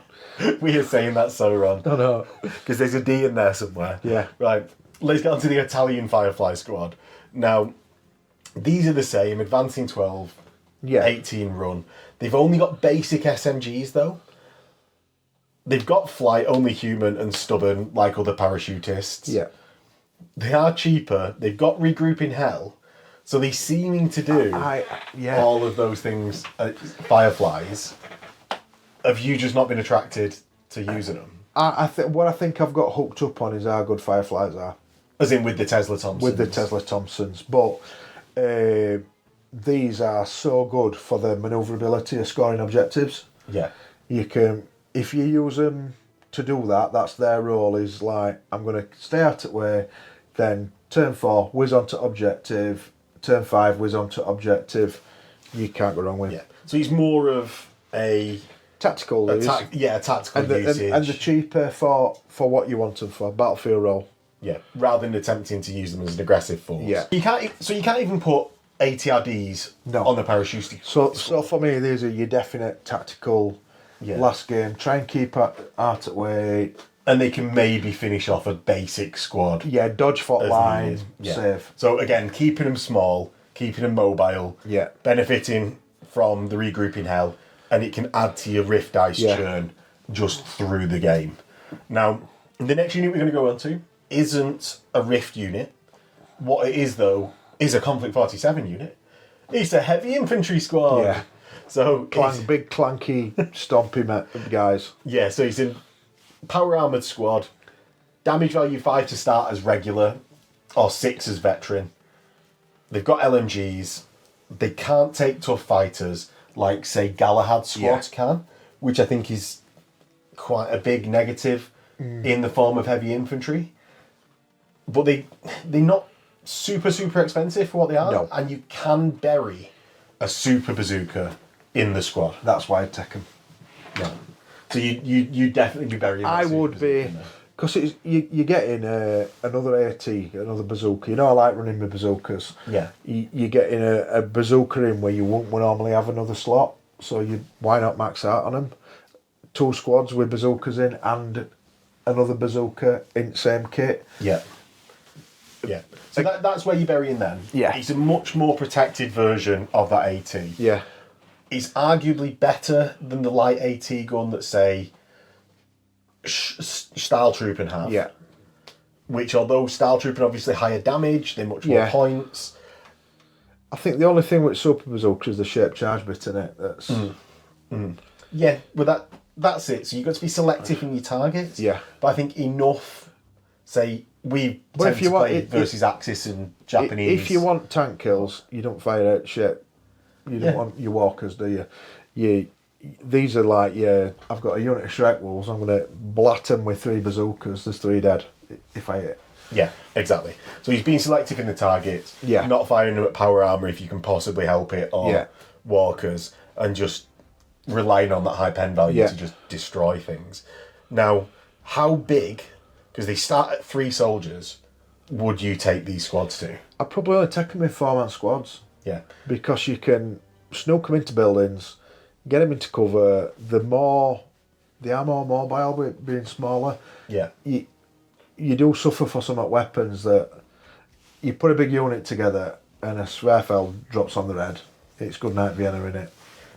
Speaker 1: we are saying that so wrong.
Speaker 2: No, no.
Speaker 1: Because there's a D in there somewhere.
Speaker 2: Yeah.
Speaker 1: Right. Let's get onto the Italian Firefly Squad. Now, these are the same, advancing 12,
Speaker 2: Yeah.
Speaker 1: 18 run. They've only got basic SMGs though. They've got flight, only human and stubborn, like other parachutists.
Speaker 2: Yeah.
Speaker 1: They are cheaper. They've got regroup in hell. So they're seeming to do
Speaker 2: Yeah.
Speaker 1: all of those things, Fireflies. Have you just not been attracted to using them?
Speaker 2: I think what I think I've got hooked up on is how good Fireflies are.
Speaker 1: As in with the Tesla Thompsons?
Speaker 2: With the Tesla Thompsons. But these are so good for the manoeuvrability of scoring objectives.
Speaker 1: Yeah.
Speaker 2: You can, if you use them to do that, that's their role, is like, I'm going to stay out of the way, then turn 4, whiz onto objective, turn 5, whiz onto objective. You can't go wrong with.
Speaker 1: Yeah. So he's more of a
Speaker 2: Tactical use.
Speaker 1: tactical
Speaker 2: and the,
Speaker 1: usage.
Speaker 2: and the cheaper for what you want them for, battlefield role.
Speaker 1: Yeah, rather than attempting to use them as an aggressive force.
Speaker 2: Yeah.
Speaker 1: You can't even put ATRDs on the Paracadutisti.
Speaker 2: So for me, these are your definite tactical last game. Try and keep out of the way.
Speaker 1: And they can maybe finish off a basic squad.
Speaker 2: Yeah, dodge foot
Speaker 1: as
Speaker 2: line,
Speaker 1: needed. Yeah.
Speaker 2: save.
Speaker 1: So again, keeping them small, keeping them mobile,
Speaker 2: Yeah.
Speaker 1: benefiting from the regrouping hell, and it can add to your Rift Dice churn just through the game. Now, the next unit we're going to go on to isn't a Rift unit. What it is, though, is a Konflikt 47 unit. It's a heavy infantry squad.
Speaker 2: Yeah.
Speaker 1: So
Speaker 2: Big clanky, stompy guys.
Speaker 1: yeah, so he's a power armoured squad. Damage value 5 to start as regular, or 6 as veteran. They've got LMGs. They can't take tough fighters like, say, Galahad squads can, which I think is quite a big negative in the form of heavy infantry. But they're not super expensive for what they are,
Speaker 2: No.
Speaker 1: and you can bury a super bazooka in the squad.
Speaker 2: That's why I'd take them.
Speaker 1: Yeah. So you definitely be burying.
Speaker 2: I would be, because you're getting another AT, another bazooka. You know, I like running my bazookas.
Speaker 1: Yeah.
Speaker 2: You're getting a bazooka in where you won't normally have another slot, so why not max out on them? 2 squads with bazookas in and another bazooka in the same kit.
Speaker 1: Yeah. Yeah. So that's where you're burying them.
Speaker 2: Yeah.
Speaker 1: It's a much more protected version of that AT.
Speaker 2: Yeah.
Speaker 1: It's arguably better than the light AT gun that, say, Style Trooping have.
Speaker 2: Yeah.
Speaker 1: Which, although Style Trooping obviously higher damage, they're much more points.
Speaker 2: I think the only thing with super bazooka is the shape charge bit in it. That's
Speaker 1: Yeah, but that's it. So you've got to be selective in your targets.
Speaker 2: Yeah.
Speaker 1: But I think enough, say, we
Speaker 2: But
Speaker 1: tend
Speaker 2: if you
Speaker 1: to
Speaker 2: want-
Speaker 1: play
Speaker 2: it-
Speaker 1: versus Axis and Japanese.
Speaker 2: If you want tank kills, you don't fire out shit. You don't want your walkers, do you? These are like, I've got a unit of Shrek Wolves, I'm going to blat them with 3 bazookas, there's 3 dead if I hit.
Speaker 1: Yeah, exactly. So he's being selective in the targets,
Speaker 2: Yeah.
Speaker 1: not firing them at power armor if you can possibly help it, or walkers, and just relying on that high pen value to just destroy things. Now, how big, because they start at 3 soldiers, would you take these squads to?
Speaker 2: I'd probably only take them in 4-man squads.
Speaker 1: Yeah.
Speaker 2: Because you can snook them into buildings, get them into cover. They are more mobile with being smaller.
Speaker 1: Yeah.
Speaker 2: You do suffer for some weapons that you put a big unit together and a Swarfell drops on their head. It's good night Vienna in it.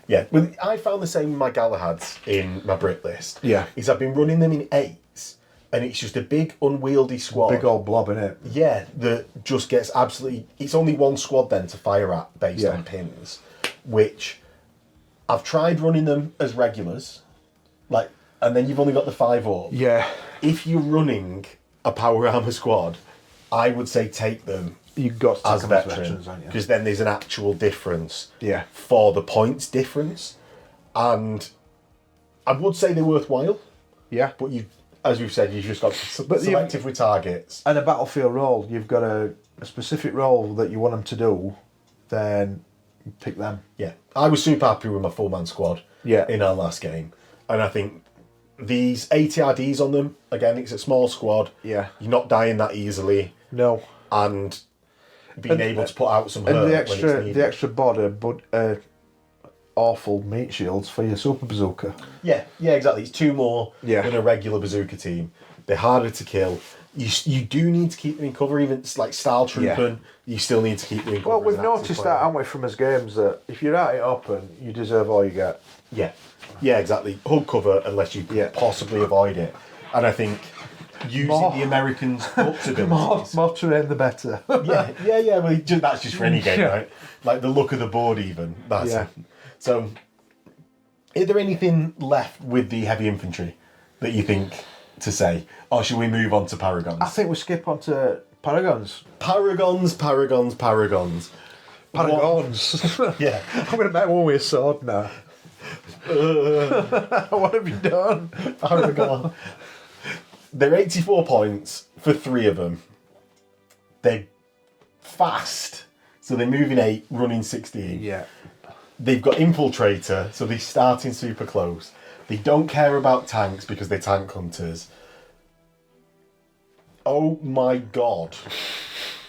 Speaker 1: Yeah. Well, I found the same with my Galahads in my Brit list.
Speaker 2: Yeah.
Speaker 1: Is I've been running them in 8s, and it's just a big unwieldy squad.
Speaker 2: Big old blob in it.
Speaker 1: Yeah, that just gets absolutely... It's only one squad then to fire at based
Speaker 2: Yeah.
Speaker 1: on pins, which I've tried running them as regulars, and then you've only got the 5 up.
Speaker 2: Yeah.
Speaker 1: If you're running a power armor squad, I would say take them
Speaker 2: You've got to
Speaker 1: as
Speaker 2: take them as
Speaker 1: veterans,
Speaker 2: veterans, haven't you?
Speaker 1: because then there's an actual difference
Speaker 2: Yeah.
Speaker 1: for the points difference, and I would say they're worthwhile,
Speaker 2: Yeah.
Speaker 1: but you, as we've said, you've just got to be selective with targets.
Speaker 2: And a battlefield role, you've got a specific role that you want them to do, then pick them.
Speaker 1: Yeah, I was super happy with my 4-man squad in our last game, and I think these ATRDs on them, again, it's a small squad.
Speaker 2: Yeah.
Speaker 1: You're not dying that easily.
Speaker 2: No.
Speaker 1: and being able to put out some hurt
Speaker 2: And
Speaker 1: when it's needed.
Speaker 2: the extra border, but awful meat shields for your super bazooka.
Speaker 1: Yeah, exactly. It's 2 more
Speaker 2: Yeah.
Speaker 1: than a regular bazooka team. They're harder to kill. You do need to keep them in cover, even like style trooping. You still need to keep them in cover.
Speaker 2: Well, we've
Speaker 1: as an active
Speaker 2: noticed
Speaker 1: player.
Speaker 2: that, haven't we, from his games, that if you're at it open, you deserve all you get.
Speaker 1: Yeah, exactly. Hug cover unless you can possibly avoid it. And I think using the Americans' guts abilities.
Speaker 2: More terrain, the better.
Speaker 1: yeah. Well, that's just for any game, right? Like the look of the board, even. That's it. So, is there anything left with the heavy infantry that you think to say? Or should we move on to Paragons?
Speaker 2: I think we skip on to Paragons.
Speaker 1: Paragons.
Speaker 2: Paragons.
Speaker 1: Yeah.
Speaker 2: I'm going to make one with a sword now. What have you done?
Speaker 1: Paragon. They're 84 points for 3 of them. They're fast, so they're moving 8, running 16.
Speaker 2: Yeah.
Speaker 1: They've got Infiltrator, so they start in super close. They don't care about tanks because they're tank hunters. Oh my god,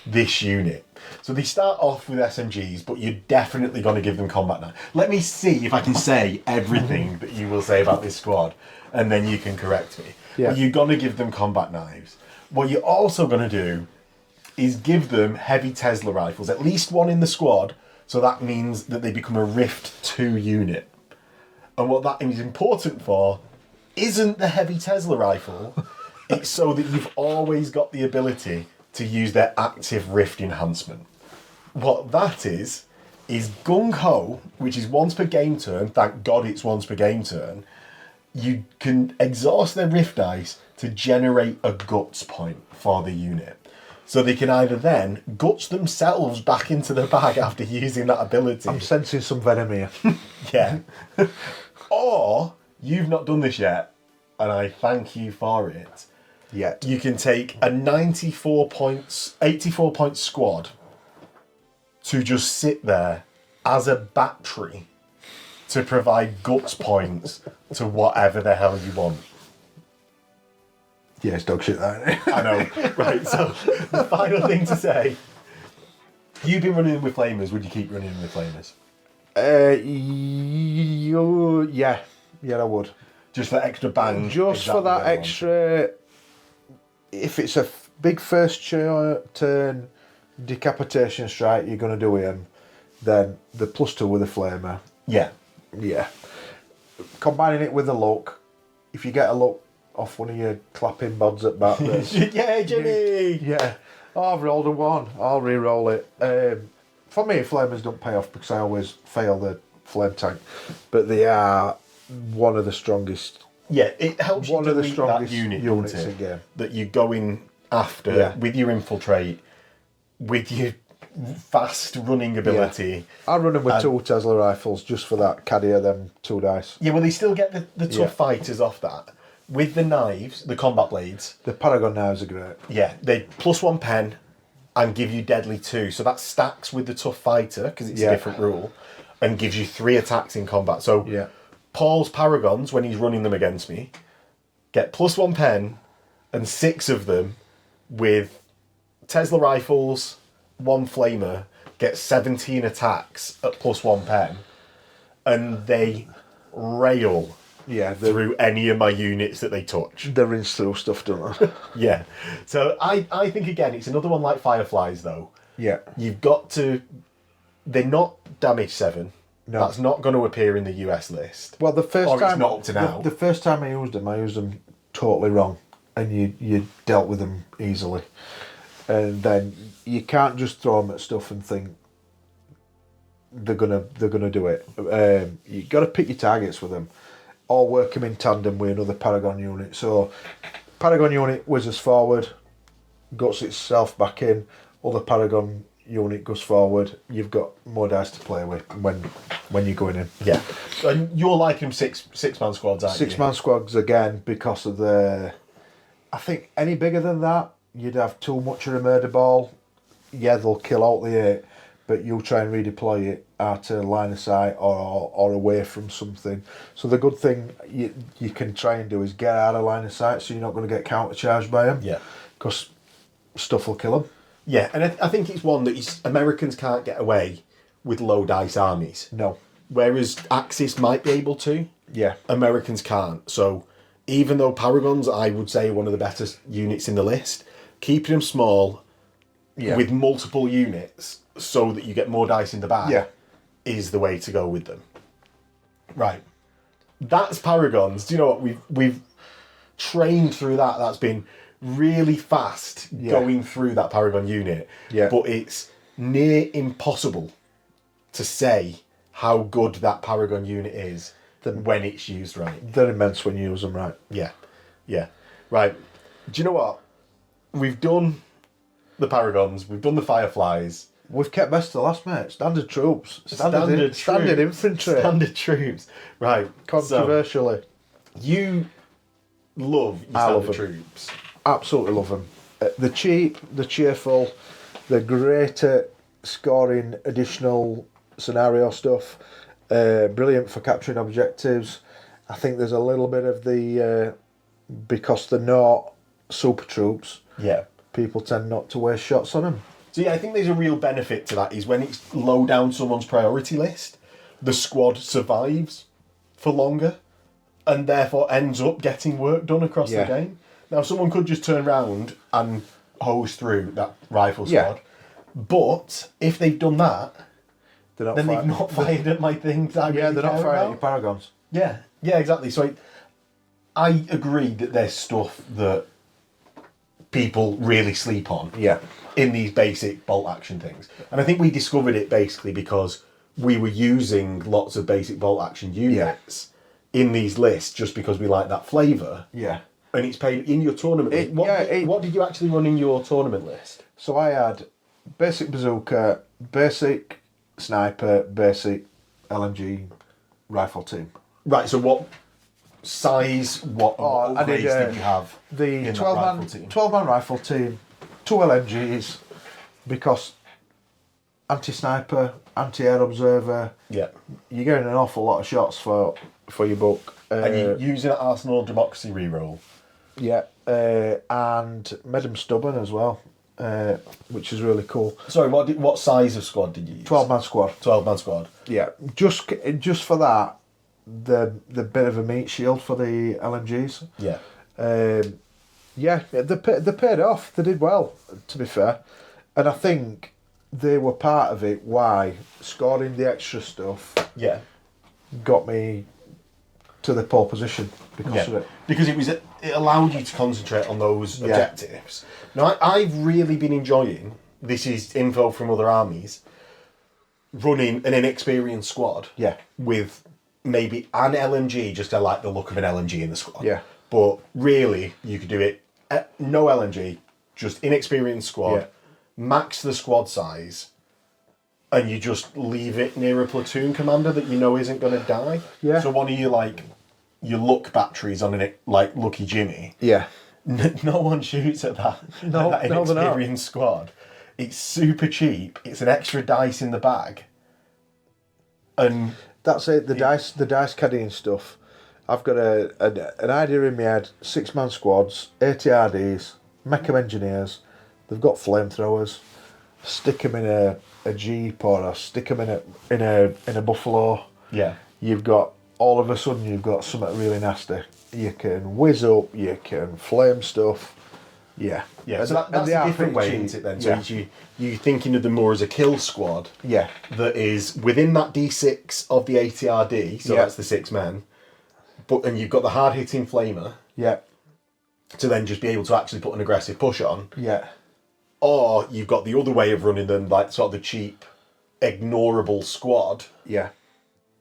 Speaker 1: this unit. So they start off with SMGs, but you're definitely going to give them combat knives. Let me see if I can say everything that you will say about this squad, and then you can correct me.
Speaker 2: Yeah.
Speaker 1: But you're going to give them combat knives. What you're also going to do is give them heavy Tesla rifles, at least one in the squad, so that means that they become a Rift 2 unit. And what that is important for isn't the heavy Tesla rifle, it's so that you've always got the ability to use their active Rift enhancement. What that is Gung Ho, which is once per game turn. Thank God it's once per game turn. You can exhaust their Rift dice to generate a Guts point for the unit. So they can either then Guts themselves back into the bag after using that ability.
Speaker 2: I'm sensing some venom here.
Speaker 1: Yeah. Or, you've not done this yet, and I thank you for it.
Speaker 2: Yet.
Speaker 1: You can take a 84 point squad to just sit there as a battery to provide guts points to whatever the hell you want.
Speaker 2: Yeah, it's dog shit, that, isn't it?
Speaker 1: I know. Right, so the final thing to say. You've been running with flamers, would you keep running with flamers?
Speaker 2: Yeah, I would.
Speaker 1: Just for extra bang?
Speaker 2: Just for that extra... If it's a big first turn decapitation strike you're going to do him, then the +2 with a flamer.
Speaker 1: Yeah.
Speaker 2: Yeah. Combining it with a look, if you get a look off one of your clapping bods at bat,
Speaker 1: yeah, Jimmy!
Speaker 2: Yeah. Oh, I've rolled a 1. I'll re-roll it. For me, flamers don't pay off because I always fail the flame tank, but they are one of the strongest.
Speaker 1: Yeah, it helps
Speaker 2: one
Speaker 1: you
Speaker 2: of the
Speaker 1: delete
Speaker 2: strongest
Speaker 1: that unit
Speaker 2: units
Speaker 1: doesn't it?
Speaker 2: in game.
Speaker 1: That you go in after with your infiltrate, with your fast running ability.
Speaker 2: I run them with 2 Tesla rifles just for that caddy of them 2 dice.
Speaker 1: Yeah, well, they still get the tough fighters off that. With the knives, the combat blades.
Speaker 2: The Paragon knives are great.
Speaker 1: Yeah, they +1 pen and give you deadly 2. So that stacks with the tough fighter, because it's a different rule, and gives you 3 attacks in combat. So Paul's Paragons, when he's running them against me, get +1 pen and 6 of them with Tesla rifles, 1 flamer, get 17 attacks at +1 pen, and they rail through any of my units that they touch.
Speaker 2: They rinse through stuff, don't they?
Speaker 1: Yeah. So I think, again, it's another one like Fireflies, though.
Speaker 2: Yeah.
Speaker 1: You've got to... They're not damage 7. No. That's not going to appear in the US list.
Speaker 2: Well, the first time...
Speaker 1: it's not up to now.
Speaker 2: The first time I used them totally wrong. And you dealt with them easily. And then you can't just throw them at stuff and think they're gonna do it. You got to pick your targets with them, or work them in tandem with another Paragon unit. So Paragon unit whizzes forward, guts itself back in. Other Paragon unit goes forward. You've got more dice to play with when you're going in.
Speaker 1: Yeah, and you're like him six-man squads, aren't you?
Speaker 2: 6-man squads again because of the. I think any bigger than that, you'd have too much of a murder ball. Yeah, they'll kill out the 8, but you'll try and redeploy it at a line of sight or away from something. So the good thing you can try and do is get out of line of sight, so you're not going to get countercharged by them.
Speaker 1: Yeah.
Speaker 2: Because stuff will kill them.
Speaker 1: Yeah, and I think it's one that Americans can't get away with low dice armies.
Speaker 2: No.
Speaker 1: Whereas Axis might be able to.
Speaker 2: Yeah.
Speaker 1: Americans can't. So even though Paragons, I would say, are one of the better units in the list, keeping them small with multiple units so that you get more dice in the bag is the way to go with them. Right. That's Paragons. Do you know what? We've trained through that. That's been really fast going through that Paragon unit.
Speaker 2: Yeah.
Speaker 1: But it's near impossible to say how good that Paragon unit is when it's used right.
Speaker 2: They're immense when you use them right.
Speaker 1: Yeah. Yeah. Right. Do you know what? We've done the Paragons, we've done the Fireflies.
Speaker 2: We've kept best to last, mate. Standard troops. Standard infantry.
Speaker 1: Standard troops. Right.
Speaker 2: Controversially.
Speaker 1: So, you love your standard troops.
Speaker 2: Absolutely love them. They're cheap, they're cheerful, they're great at scoring additional scenario stuff, brilliant for capturing objectives. I think there's a little bit of the, because they're not super troops, people tend not to waste shots on them.
Speaker 1: So yeah, I think there's a real benefit to that is when it's low down someone's priority list, the squad survives for longer and therefore ends up getting work done across the game. Now, someone could just turn around and hose through that rifle squad, but if they've done that, then they've not fired at my things. They're not
Speaker 2: firing at your Paragons.
Speaker 1: Yeah, exactly. So I agree that there's stuff that people really sleep on in these basic bolt action things. And I think we discovered it basically because we were using lots of basic bolt action units in these lists just because we like that flavour.
Speaker 2: Yeah.
Speaker 1: And it's paid in your tournament list. What did you actually run in your tournament list?
Speaker 2: So I had basic bazooka, basic sniper, basic LMG rifle team.
Speaker 1: Right, so what size, what upgrades did you have?
Speaker 2: The 12-man rifle team, 2 LMGs, because anti-sniper, anti-air observer, you're getting an awful lot of shots for your buck.
Speaker 1: And you're using an Arsenal Democracy reroll.
Speaker 2: Yeah, and made them stubborn as well, which is really cool.
Speaker 1: Sorry, what size of squad did you use?
Speaker 2: 12-man squad.
Speaker 1: 12-man squad.
Speaker 2: Yeah, just for that, the bit of a meat shield for the LMGs.
Speaker 1: Yeah.
Speaker 2: They paid off. They did well, to be fair. And I think they were part of it why scoring the extra stuff got me to the pole position because of it.
Speaker 1: Because it allowed you to concentrate on those objectives. Now, I've really been enjoying, this is info from other armies, running an inexperienced squad with maybe an LMG, just I like the look of an LMG in the squad.
Speaker 2: Yeah.
Speaker 1: But really, you could do it, no LMG, just inexperienced squad, max the squad size, and you just leave it near a platoon commander that you know isn't going to die.
Speaker 2: Yeah.
Speaker 1: So one of your luck batteries on an Lucky Jimmy.
Speaker 2: Yeah.
Speaker 1: No one shoots at that. That inexperienced squad. It's super cheap. It's an extra dice in the bag. And
Speaker 2: that's it. The dice caddying stuff. I've got an idea in my head. 6-man squads, ATRDs, mech engineers. They've got flamethrowers. Stick them in a Jeep or stick them in a Buffalo.
Speaker 1: Yeah.
Speaker 2: You've got all of a sudden you've got something really nasty. You can whiz up. You can flame stuff. Yeah.
Speaker 1: Yeah. So that's a different way, isn't it? Then. So you're thinking of them more as a kill squad.
Speaker 2: Yeah.
Speaker 1: That is within that D6 of the ATRD. So that's the 6 men. And you've got the hard hitting flamer.
Speaker 2: Yeah.
Speaker 1: To then just be able to actually put an aggressive push on.
Speaker 2: Yeah.
Speaker 1: Or you've got the other way of running them, like sort of the cheap, ignorable squad.
Speaker 2: Yeah.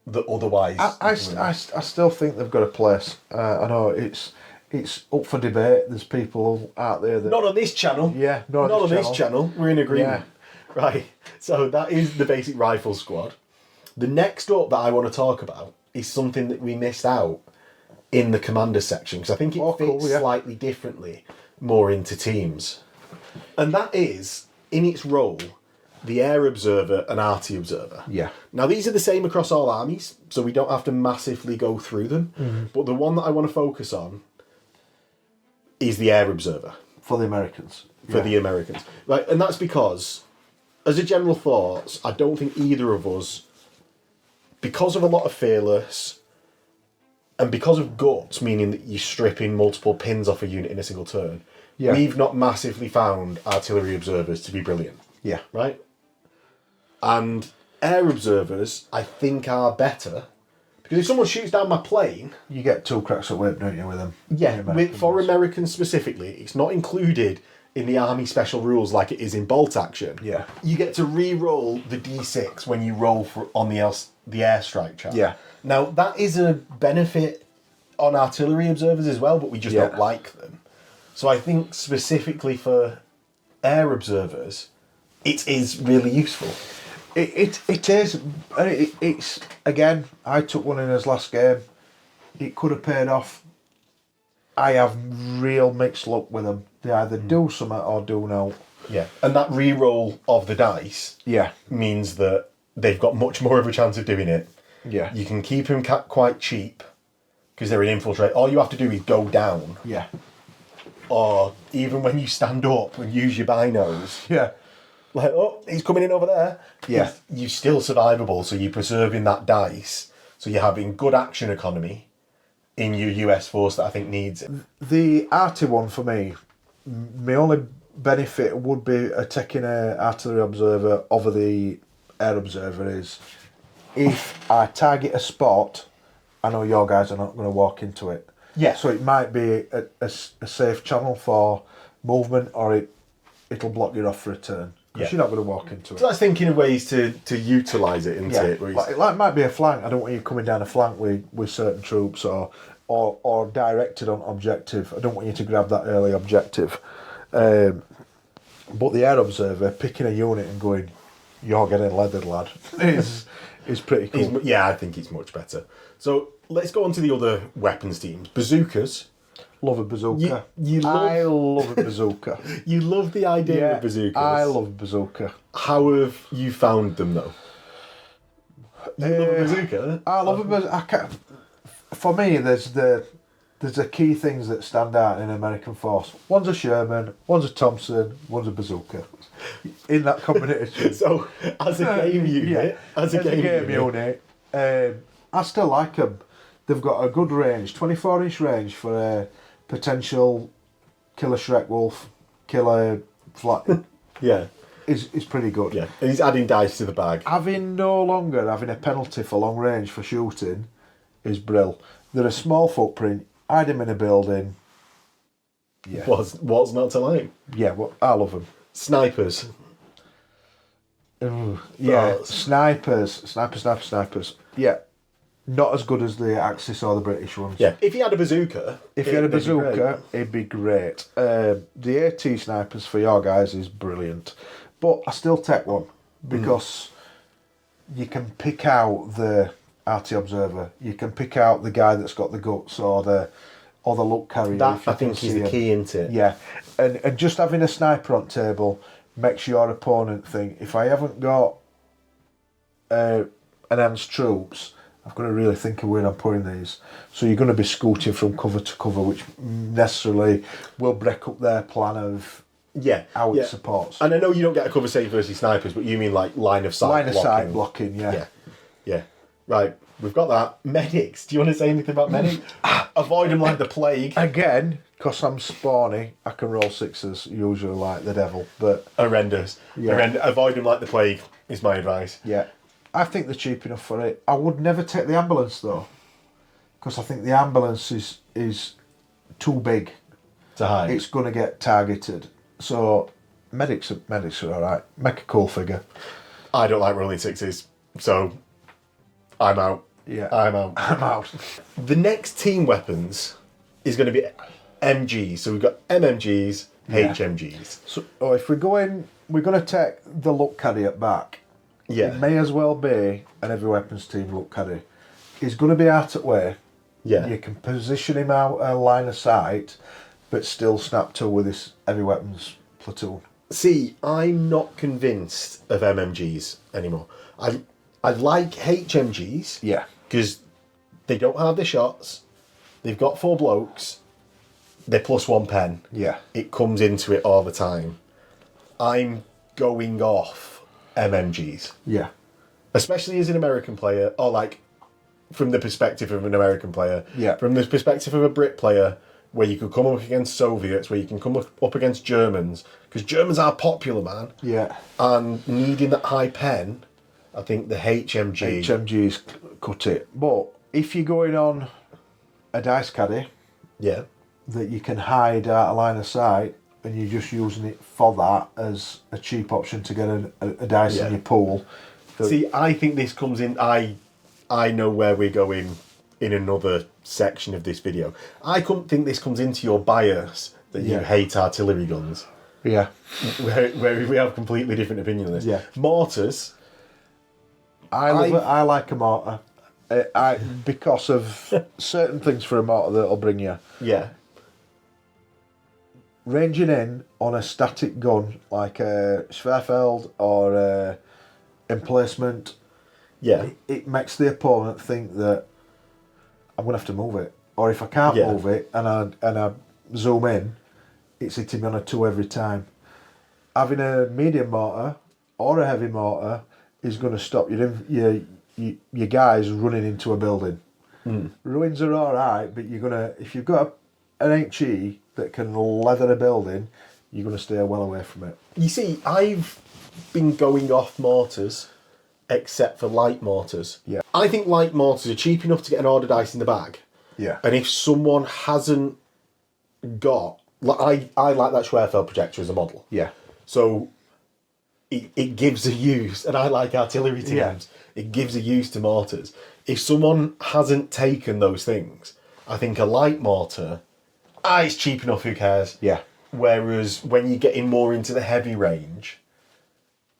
Speaker 1: That otherwise...
Speaker 2: I still think they've got a place. I know it's up for debate. There's people out there that...
Speaker 1: Not on this channel.
Speaker 2: Yeah,
Speaker 1: not on this channel. We're in agreement. Yeah. Right. So that is the basic rifle squad. The next up that I want to talk about is something that we missed out in the commander section, because I think it fits slightly differently more into teams. And that is, in its role, the Air Observer and Arty Observer.
Speaker 2: Yeah.
Speaker 1: Now, these are the same across all armies, so we don't have to massively go through them. Mm-hmm. But the one that I want to focus on is the Air Observer.
Speaker 2: For the Americans.
Speaker 1: For the Americans. Right, and that's because, as a general thought, I don't think either of us, because of a lot of fearless, and because of guts, meaning that you're stripping multiple pins off a unit in a single turn, we've not massively found artillery observers to be brilliant.
Speaker 2: Yeah.
Speaker 1: Right? And air observers, I think, are better. Because if someone shoots down my plane...
Speaker 2: You get 2 cracks at whip, don't you, with them?
Speaker 1: Yeah, for Americans specifically, it's not included in the Army special rules like it is in bolt action.
Speaker 2: Yeah.
Speaker 1: You get to re-roll the D6 when you roll on the airstrike chart.
Speaker 2: Yeah.
Speaker 1: Now, that is a benefit on artillery observers as well, but we just don't like them. So I think specifically for air observers, it is really useful.
Speaker 2: It is. It's again, I took one in his last game. It could have paid off. I have real mixed luck with them. They either do something or do not.
Speaker 1: Yeah. And that re-roll of the dice means that they've got much more of a chance of doing it.
Speaker 2: Yeah.
Speaker 1: You can keep them quite cheap because they're an infiltrate. All you have to do is go down.
Speaker 2: Yeah.
Speaker 1: Or even when you stand up and use your binos.
Speaker 2: Yeah.
Speaker 1: Like, oh, he's coming in over there.
Speaker 2: Yeah.
Speaker 1: You're still survivable, so you're preserving that dice. So you're having good action economy in your US force that I think needs it.
Speaker 2: The arty one for me, my only benefit would be taking an artillery observer over the air observer is if I target a spot, I know your guys are not going to walk into it.
Speaker 1: Yeah.
Speaker 2: So it might be a safe channel for movement, or it'll block you off for a turn. Because you're not going to walk into it.
Speaker 1: So that's thinking of ways to utilise it, isn't it?
Speaker 2: It might be a flank. I don't want you coming down a flank with certain troops or directed on objective. I don't want you to grab that early objective. But the air observer, picking a unit and going, you're getting leathered, lad, is pretty cool.
Speaker 1: I think it's much better. So let's go on to the other weapons teams. Bazookas.
Speaker 2: Love a bazooka.
Speaker 1: I
Speaker 2: love a bazooka.
Speaker 1: You love the idea of bazookas.
Speaker 2: I love a bazooka.
Speaker 1: How have you found them though? You love a bazooka?
Speaker 2: I love a bazooka. For me, there's the key things that stand out in American force. One's a Sherman, one's a Thompson, one's a bazooka. In that combination.
Speaker 1: So, as a game unit,
Speaker 2: I still like them. They've got a good range, 24-inch range for a potential killer Shrek Wolf, killer flat. Is pretty good.
Speaker 1: Yeah, and he's adding dice to the bag.
Speaker 2: Having a penalty for long range for shooting is brill. They're a small footprint. Hide them in a building.
Speaker 1: Yeah. What's not to like?
Speaker 2: Yeah, well, I love them.
Speaker 1: Snipers.
Speaker 2: Ooh, yeah, snipers. Yeah. Not as good as the Axis or the British ones.
Speaker 1: Yeah, if you had a bazooka...
Speaker 2: it'd be great. The AT snipers for your guys is brilliant. But I still take one because you can pick out the RT observer. You can pick out the guy that's got the guts or the look carrier.
Speaker 1: That, I think, is the key, isn't it?
Speaker 2: Yeah. And just having a sniper on table makes your opponent think, if I haven't got enhanced troops... I've got to really think of where I'm putting these. So you're going to be scooting from cover to cover, which necessarily will break up their plan of how it supports.
Speaker 1: And I know you don't get a cover save versus snipers, but you mean like line of sight blocking.
Speaker 2: Sight blocking,
Speaker 1: Yeah. Right, we've got that. Medics. Do you want to say anything about medics? Avoid them like the plague.
Speaker 2: Again, because I'm spawny, I can roll sixes, usually like the devil. But
Speaker 1: horrendous. Avoid them like the plague is my advice.
Speaker 2: Yeah. I think they're cheap enough for it. I would never take the ambulance though, because I think the ambulance is too big
Speaker 1: to hide.
Speaker 2: It's going to get targeted. So medics are all right. Make a cool figure.
Speaker 1: I don't like rolling sixes, so I'm out.
Speaker 2: Yeah,
Speaker 1: I'm out. The next team weapons is going to be MGs. So we've got MMGs, HMGs.
Speaker 2: So if we go in, we're going to take the look carrier back.
Speaker 1: Yeah.
Speaker 2: It may as well be an heavy weapons team look carry. He's going to be out at way.
Speaker 1: Yeah.
Speaker 2: You can position him out a line of sight, but still snap to with this heavy weapons platoon.
Speaker 1: See, I'm not convinced of MMGs anymore. I like HMGs.
Speaker 2: Yeah.
Speaker 1: Because they don't have the shots. They've got 4 blokes. they're +1 pen.
Speaker 2: Yeah.
Speaker 1: It comes into it all the time. I'm going off MMGs.
Speaker 2: Yeah.
Speaker 1: Especially as an American player, or like from the perspective of an American player.
Speaker 2: Yeah.
Speaker 1: From the perspective of a Brit player, where you could come up against Soviets, where you can come up against Germans, because Germans are popular, man.
Speaker 2: Yeah.
Speaker 1: And needing that high pen, I think the HMG...
Speaker 2: HMGs cut it. But if you're going on a dice caddy
Speaker 1: Yeah.
Speaker 2: that you can hide out of line of sight and you're just using it for that as a cheap option to get a dice in your pool.
Speaker 1: See, I think this comes in... I know where we're going in another section of this video. I couldn't think this comes into your bias that you hate artillery guns.
Speaker 2: Yeah.
Speaker 1: Where we have completely different opinion on this.
Speaker 2: Yeah.
Speaker 1: Mortars.
Speaker 2: I like a mortar. Because of certain things for a mortar that'll bring you.
Speaker 1: Yeah.
Speaker 2: Ranging in on a static gun like a Schwerfeld or a emplacement,
Speaker 1: Yeah.
Speaker 2: it makes the opponent think that I'm going to have to move it. Or if I can't move it and I zoom in, it's hitting me on a 2 every time. Having a medium mortar or a heavy mortar is going to stop your guys running into a building. Ruins are alright, but you're gonna, if you've got an HE that can leather a building, you're going to stay well away from it.
Speaker 1: You see, I've been going off mortars, except for light mortars.
Speaker 2: Yeah.
Speaker 1: I think light mortars are cheap enough to get an order dice in the bag.
Speaker 2: Yeah.
Speaker 1: And if someone hasn't got... Like, I like that Schwerfeld projector as a model.
Speaker 2: Yeah.
Speaker 1: So it gives a use, and I like artillery teams.
Speaker 2: Yeah.
Speaker 1: It gives a use to mortars. If someone hasn't taken those things, I think a light mortar, it's cheap enough, who cares?
Speaker 2: Yeah.
Speaker 1: Whereas when you get in more into the heavy range,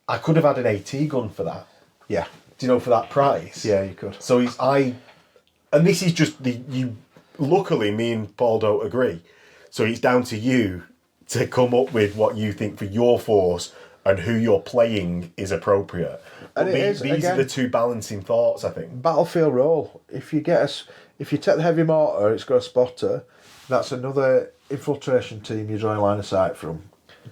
Speaker 1: I could have had an AT gun for that.
Speaker 2: Yeah.
Speaker 1: Do you know, for that price?
Speaker 2: Yeah, you could.
Speaker 1: So and this is just luckily me and Paul don't agree. So it's down to you to come up with what you think for your force and who you're playing is appropriate.
Speaker 2: And
Speaker 1: These are the two balancing thoughts, I think.
Speaker 2: Battlefield role. If you take the heavy mortar, it's got a spotter. That's another infiltration team you're drawing line of sight from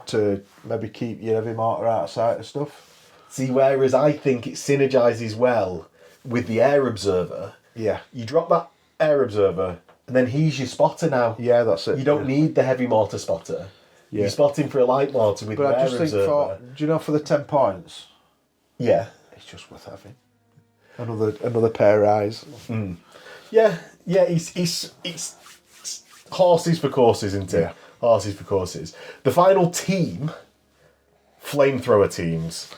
Speaker 2: to maybe keep your heavy mortar out of sight and stuff.
Speaker 1: See, whereas I think it synergises well with the air observer.
Speaker 2: Yeah.
Speaker 1: You drop that air observer, and then he's your spotter now.
Speaker 2: Yeah, that's it.
Speaker 1: You don't need the heavy mortar spotter.
Speaker 2: Yeah.
Speaker 1: You're spotting for a light mortar with
Speaker 2: But
Speaker 1: your
Speaker 2: I
Speaker 1: air
Speaker 2: just think
Speaker 1: observer.
Speaker 2: do you know, for the 10 points,
Speaker 1: Yeah.
Speaker 2: it's just worth having. Another pair of eyes.
Speaker 1: Yeah, it's horses for courses, isn't it?
Speaker 2: Yeah.
Speaker 1: Horses for courses. The final team, flamethrower teams.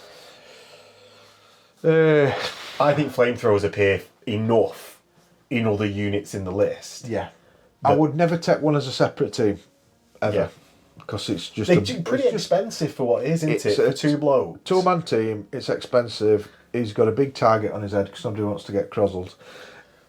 Speaker 1: I think flamethrowers appear enough in other units in the list.
Speaker 2: Yeah. I would never take one as a separate team, ever.
Speaker 1: Yeah.
Speaker 2: Because it's just...
Speaker 1: They're pretty expensive for what it is, isn't it? For two blokes.
Speaker 2: Two-man team, it's expensive. He's got a big target on his head because somebody wants to get crozzled.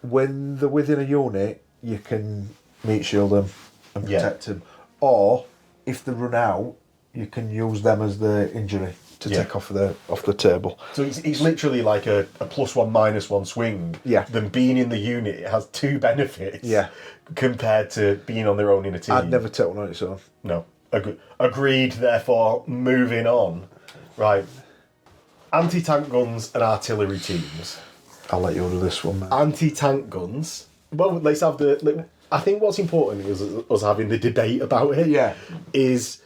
Speaker 2: When they're within a unit, you can meat shield them and protect them. Or, if they run out, you can use them as the injury to take off the table.
Speaker 1: So it's literally like a +1, -1 swing.
Speaker 2: Yeah.
Speaker 1: Them being in the unit, it has two benefits.
Speaker 2: Yeah.
Speaker 1: Compared to being on their own in a team.
Speaker 2: I'd never take one on its own.
Speaker 1: No. Agreed, therefore, moving on. Right. Anti-tank guns and artillery teams.
Speaker 2: I'll let you order this one, man.
Speaker 1: Anti-tank guns. Well, let's have I think what's important is us having the debate about it.
Speaker 2: Yeah.
Speaker 1: Is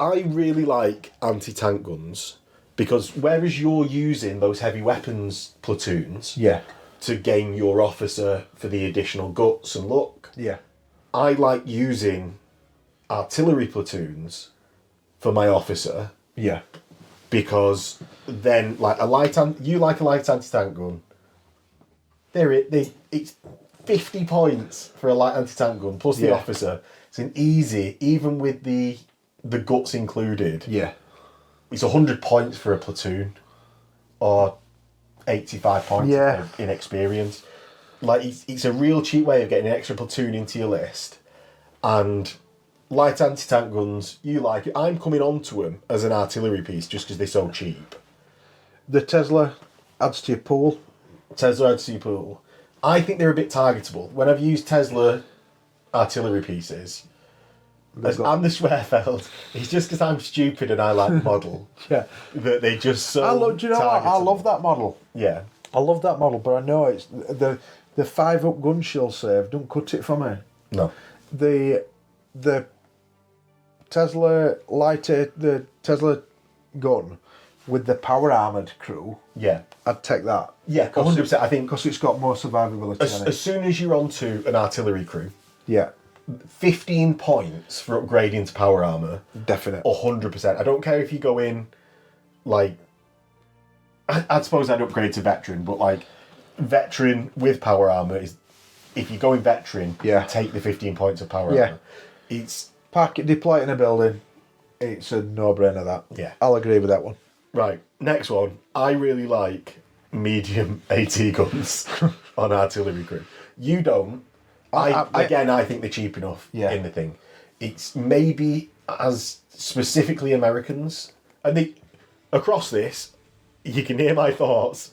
Speaker 1: I really like anti-tank guns because whereas you're using those heavy weapons platoons
Speaker 2: Yeah.
Speaker 1: to gain your officer for the additional guts and luck,
Speaker 2: Yeah.
Speaker 1: I like using artillery platoons for my officer
Speaker 2: Yeah.
Speaker 1: because then you like a light anti-tank gun. It's 50 points for a light anti-tank gun plus the officer. It's an easy, even with the guts included.
Speaker 2: Yeah.
Speaker 1: It's 100 points for a platoon, or 85 points in experience. Like it's a real cheap way of getting an extra platoon into your list. And light anti-tank guns, you like it. I'm coming onto them as an artillery piece just because they're so cheap.
Speaker 2: The Tesla adds to your pool.
Speaker 1: Tesla adds to your pool. I think they're a bit targetable. When I've used Tesla artillery pieces, I'm the Schwerfeld. It's just because I'm stupid and I like the model.
Speaker 2: Yeah.
Speaker 1: That they just so.
Speaker 2: Do you know what? I love that model.
Speaker 1: Yeah.
Speaker 2: I love that model, but I know it's the 5-up gun shield save. Don't cut it for me.
Speaker 1: No.
Speaker 2: The Tesla the Tesla gun with the power armored crew.
Speaker 1: Yeah.
Speaker 2: I'd take that.
Speaker 1: Yeah, 100%. I think
Speaker 2: because it's got more survivability.
Speaker 1: as soon as you're onto an artillery crew,
Speaker 2: yeah,
Speaker 1: 15 points for upgrading to power armor.
Speaker 2: definite.
Speaker 1: 100%. I don't care if you go in, like, I suppose I'd upgrade to veteran, but like, veteran with power armor is, if you go in veteran, take the 15 points of power armor. It's
Speaker 2: park it, deploy it in a building. It's a no-brainer. That.
Speaker 1: Yeah,
Speaker 2: I'll agree with that one.
Speaker 1: Right, next one. I really like medium AT guns on artillery crew. You don't. I think they're cheap enough in the thing. It's maybe as specifically Americans, and they across this, you can hear my thoughts.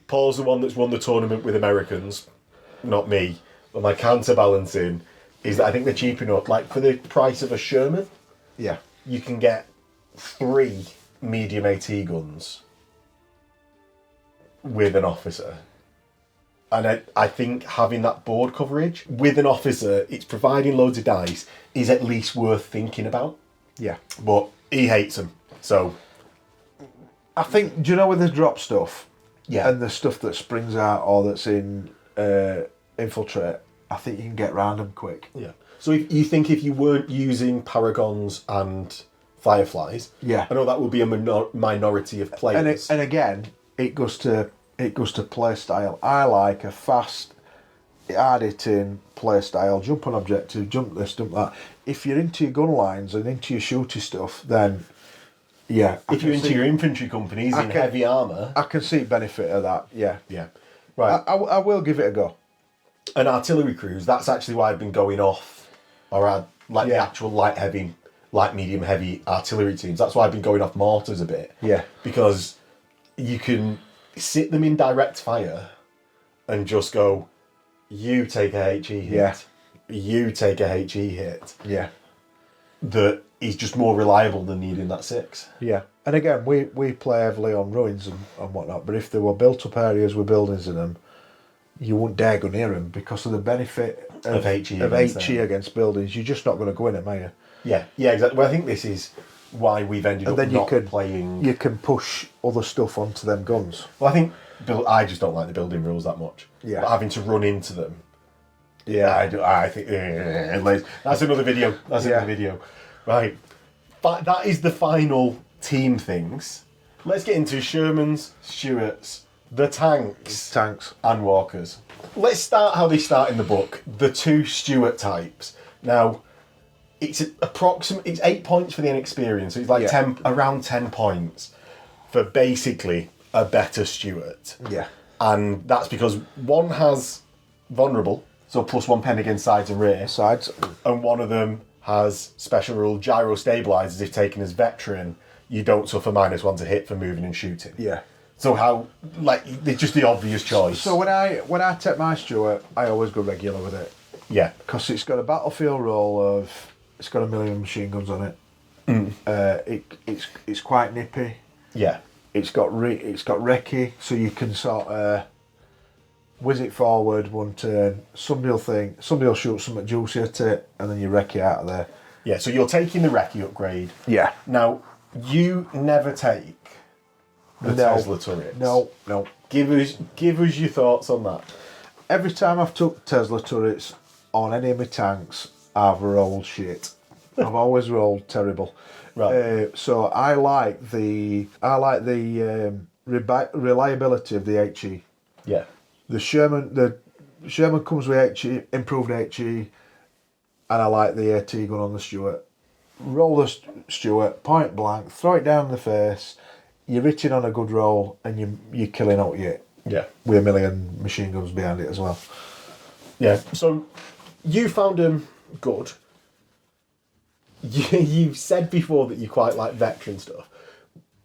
Speaker 1: Paul's the one that's won the tournament with Americans, not me. But my counterbalancing is that I think they're cheap enough. Like, for the price of a Sherman, you can get 3 medium AT guns with an officer. And I think having that board coverage with an officer, it's providing loads of dice, is at least worth thinking about.
Speaker 2: Yeah.
Speaker 1: But he hates them, so...
Speaker 2: I think, do you know with the drop stuff?
Speaker 1: Yeah.
Speaker 2: And the stuff that springs out or that's in Infiltrate, I think you can get round them quick.
Speaker 1: Yeah. So if you think if you weren't using Paragons and Fireflies, I know that would be a minority of players.
Speaker 2: And again, it goes to play style. I like a fast, hard-hitting play style. Jump on objective, jump this, jump that. If you're into your gun lines and into your shooty stuff, then if
Speaker 1: you're into your infantry companies in heavy armour,
Speaker 2: I can see benefit of that. Yeah.
Speaker 1: Right.
Speaker 2: I will give it a go.
Speaker 1: And artillery crews, that's actually why I've been going off, the actual light heavy, light medium heavy artillery teams. That's why I've been going off mortars a bit.
Speaker 2: Yeah.
Speaker 1: Because you can sit them in direct fire and just go, you take a HE hit, you take a HE hit.
Speaker 2: Yeah.
Speaker 1: That is just more reliable than needing that 6.
Speaker 2: Yeah. And again, we play heavily on ruins and whatnot, but if there were built up areas with buildings in them, you wouldn't dare go near them because of the benefit of HE against buildings. You're just not going to go in them, are you?
Speaker 1: Yeah, exactly. Well, I think this is why we've ended up not playing...
Speaker 2: You can push other stuff onto them guns.
Speaker 1: Well, I think I just don't like the building rules that much.
Speaker 2: Yeah.
Speaker 1: But having to run into them...
Speaker 2: Yeah.
Speaker 1: I think... That's another video. Another video. Right. But that is the final team things. Let's get into Shermans, Stuarts, the tanks, and walkers. Let's start how they start in the book. The 2 Stuart types. Now, it's it's 8 points for the inexperienced. So it's like around 10 points for basically a better Stuart.
Speaker 2: Yeah.
Speaker 1: And that's because one has vulnerable, so +1 pen against sides and rear. And one of them has special rule gyro stabilizers. If taken as veteran, you don't suffer -1 to hit for moving and shooting.
Speaker 2: Yeah.
Speaker 1: So how, it's just the obvious choice.
Speaker 2: So when I take my Stuart, I always go regular with it.
Speaker 1: Yeah.
Speaker 2: Because it's got a battlefield roll of, it's got 1 million machine guns on it. It's quite nippy.
Speaker 1: Yeah.
Speaker 2: It's got recce, so you can sort of whiz it forward 1 turn. Somebody will shoot something juicy at it, and then you recce out of there.
Speaker 1: Yeah, so you're taking the recce upgrade.
Speaker 2: Yeah.
Speaker 1: Now, you never take the Tesla turrets.
Speaker 2: No.
Speaker 1: Give us your thoughts on that.
Speaker 2: Every time I've took Tesla turrets on any of my tanks, I've rolled shit. I've always rolled terrible.
Speaker 1: Right.
Speaker 2: So I like the reliability of the HE.
Speaker 1: Yeah.
Speaker 2: The Sherman comes with HE, improved HE, and I like the AT gun on the Stuart. Roll the Stuart, point blank, throw it down in the face. You're hitting on a good roll, and you're killing out yet.
Speaker 1: Yeah.
Speaker 2: With 1 million machine guns behind it as well.
Speaker 1: Yeah. So you found them good. You've said before that you quite like veteran stuff.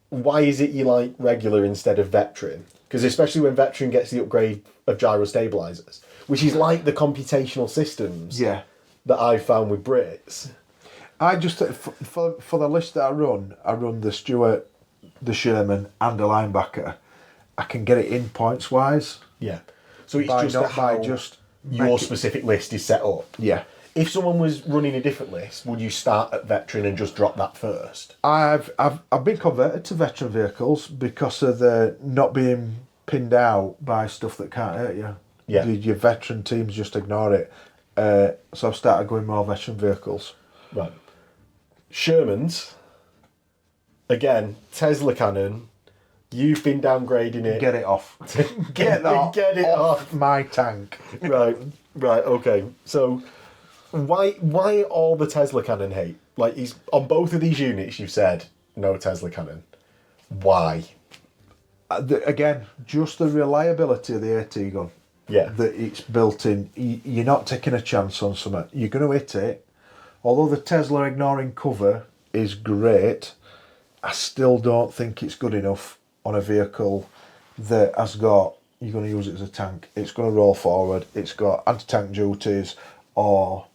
Speaker 1: Why is it you like regular instead of veteran? Because especially when veteran gets the upgrade of gyro stabilizers, which is like the computational systems that I've found with Brits.
Speaker 2: I just for the list that I run the Stuart, the Sherman, and a linebacker. I can get it in points wise.
Speaker 1: Yeah. So it's
Speaker 2: By
Speaker 1: just
Speaker 2: not
Speaker 1: how
Speaker 2: by just
Speaker 1: your specific list is set up.
Speaker 2: Yeah.
Speaker 1: If someone was running a different list, would you start at veteran and just drop that first?
Speaker 2: I've been converted to veteran vehicles because of the not being pinned out by stuff that can't hurt you.
Speaker 1: Yeah.
Speaker 2: Your veteran teams just ignore it. So I've started going more veteran vehicles.
Speaker 1: Right. Shermans. Again, Tesla cannon. You've been downgrading it.
Speaker 2: Get it off.
Speaker 1: Get it off
Speaker 2: my tank.
Speaker 1: Right, okay. So, why all the Tesla cannon hate? Like, he's on both of these units. You've said no Tesla cannon. Why?
Speaker 2: Again, just the reliability of the AT gun.
Speaker 1: Yeah.
Speaker 2: That it's built in. You're not taking a chance on something. You're going to hit it. Although the Tesla ignoring cover is great, I still don't think it's good enough on a vehicle that has got, you're going to use it as a tank. It's going to roll forward. It's got anti-tank duties, or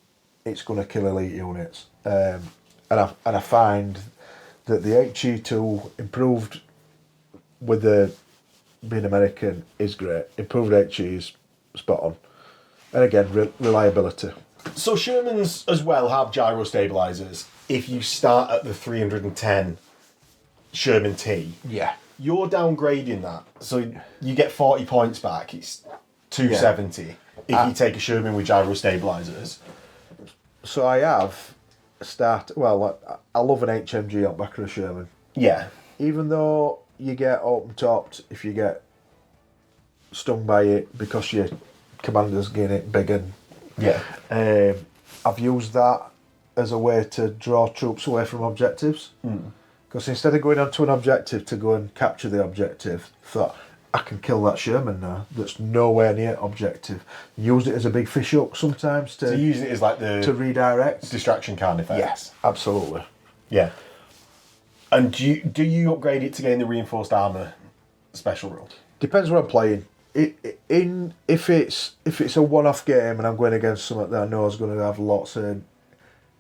Speaker 2: it's going to kill elite units. And I find that the HE2 improved with the being American is great. Improved HE is spot on. And again, reliability.
Speaker 1: So Shermans as well have gyro stabilizers. If you start at the 310 Sherman T,
Speaker 2: Yeah.
Speaker 1: you're downgrading that. So you get 40 points back. It's 270 if you take a Sherman with gyro stabilizers.
Speaker 2: So I have I love an HMG up back of a Sherman.
Speaker 1: Yeah.
Speaker 2: Even though you get open topped if you get stung by it because your commander's getting it big and
Speaker 1: Yeah.
Speaker 2: I've used that as a way to draw troops away from objectives. Because instead of going onto an objective to go and capture the objective, thought I can kill that Sherman now that's nowhere near objective. Used it as a big fish hook sometimes to
Speaker 1: use it as like the
Speaker 2: redirect.
Speaker 1: distraction card effect.
Speaker 2: Yes, absolutely.
Speaker 1: Yeah. And do you upgrade it to gain the reinforced armour special rule?
Speaker 2: Depends what I'm playing. If it's a one-off game and I'm going against something that I know is going to have lots of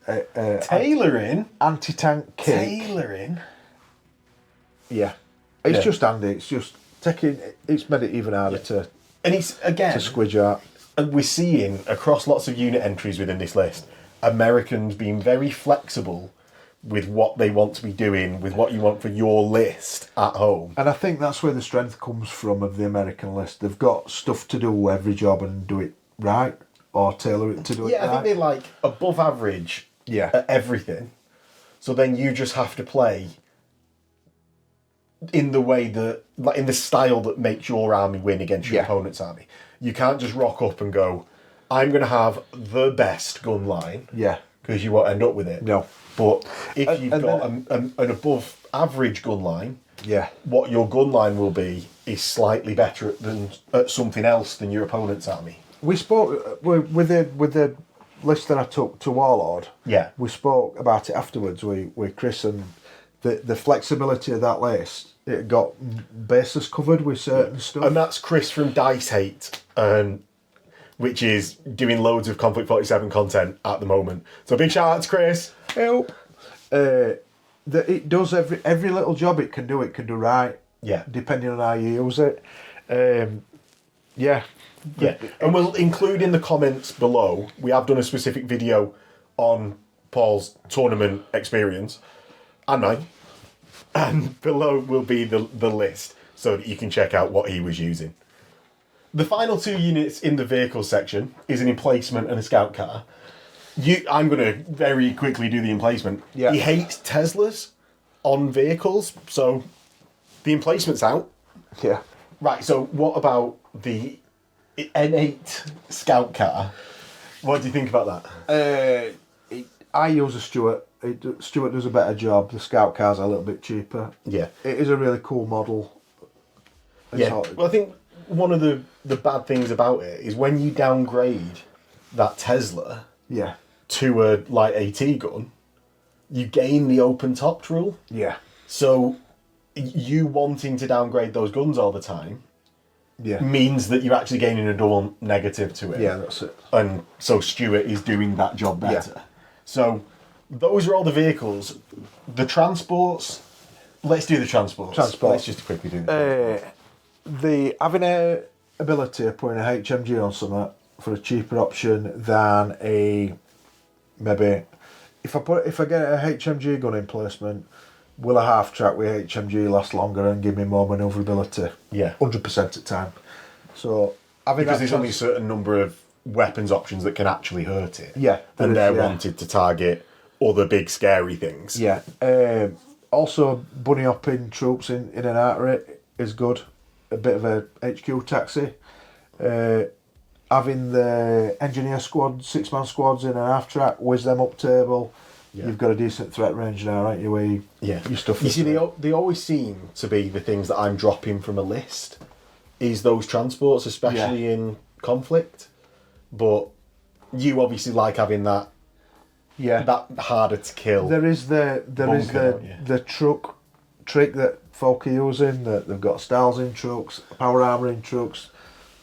Speaker 1: Tailoring?
Speaker 2: anti-tank kick.
Speaker 1: Tailoring?
Speaker 2: Yeah. It's
Speaker 1: Yeah.
Speaker 2: just handy. It's just it's made it even harder to
Speaker 1: And it's, again,
Speaker 2: squidge out.
Speaker 1: and we're seeing across lots of unit entries within this list, Americans being very flexible with what they want to be doing, with what you want for your list at home.
Speaker 2: And I think that's where the strength comes from of the American list. They've got stuff to do every job and do it right, or tailor it to do it
Speaker 1: Yeah, I
Speaker 2: right.
Speaker 1: think they're like above average
Speaker 2: Yeah.
Speaker 1: at everything. So then you just have to play in the way that, like in the style that makes your army win against your
Speaker 2: Yeah.
Speaker 1: opponent's army. You can't just rock up and go, I'm going to have the best gun line.
Speaker 2: Yeah.
Speaker 1: Because you won't end up with it.
Speaker 2: No.
Speaker 1: But if
Speaker 2: And-
Speaker 1: you've
Speaker 2: and
Speaker 1: got an above average gun line,
Speaker 2: Yeah.
Speaker 1: what your gun line will be is slightly better at something else than your opponent's army.
Speaker 2: We spoke with the list that I took to Warlord.
Speaker 1: Yeah.
Speaker 2: We spoke about it afterwards with Chris, and the flexibility of that list. It got bases covered with certain stuff.
Speaker 1: And that's Chris from Dice Hate, which is doing loads of Konflikt 47 content at the moment. So big shout out to Chris.
Speaker 2: Help. That it does every little job it can do right.
Speaker 1: Yeah.
Speaker 2: Depending on how you use it. Yeah.
Speaker 1: Yeah, and we'll include in the comments below, we have done a specific video on Paul's tournament experience, and mine, and below will be the list, so that you can check out what he was using. The final two units in the vehicle section is an emplacement and a scout car. I'm going to very quickly do the emplacement.
Speaker 2: Yeah.
Speaker 1: He hates Teslas on vehicles, so the emplacement's out.
Speaker 2: Yeah.
Speaker 1: Right, so what about the N8 scout car? What do you think about that?
Speaker 2: I use a Stuart. Stuart does a better job. The Scout car's a little bit cheaper.
Speaker 1: Yeah.
Speaker 2: It is a really cool model.
Speaker 1: Yeah. Well, I think one of the bad things about it is when you downgrade that Tesla
Speaker 2: Yeah.
Speaker 1: to a light AT gun, you gain the open topped rule.
Speaker 2: Yeah.
Speaker 1: So you wanting to downgrade those guns all the time
Speaker 2: Yeah.
Speaker 1: means that you're actually gaining a double negative to it.
Speaker 2: Yeah, that's it.
Speaker 1: And so Stuart is doing that job better.
Speaker 2: Yeah.
Speaker 1: So those are all the vehicles. The transports. Let's do the transports. Let's just quickly do
Speaker 2: the having a ability of putting a HMG on something for a cheaper option than a maybe if I get a HMG gun emplacement, will a half track with HMG last longer and give me more manoeuvrability?
Speaker 1: Yeah.
Speaker 2: 100% at the time. So
Speaker 1: because there's only a certain number of weapons options that can actually hurt it.
Speaker 2: Yeah.
Speaker 1: And they're wanted to target other big scary things.
Speaker 2: Yeah. Also, bunny hopping troops in and out of it is good. A bit of a HQ taxi. Having the engineer squad, 6-man squads in an half track, whiz them up table. Yeah. You've got a decent threat range now, aren't you? Where you stuff.
Speaker 1: You see, they always seem to be the things that I'm dropping from a list. Is those transports, especially in Konflikt. But you obviously like having that. Yeah. That harder to kill.
Speaker 2: There is the truck trick that folk are using. That they've got styles in trucks, power armour in trucks,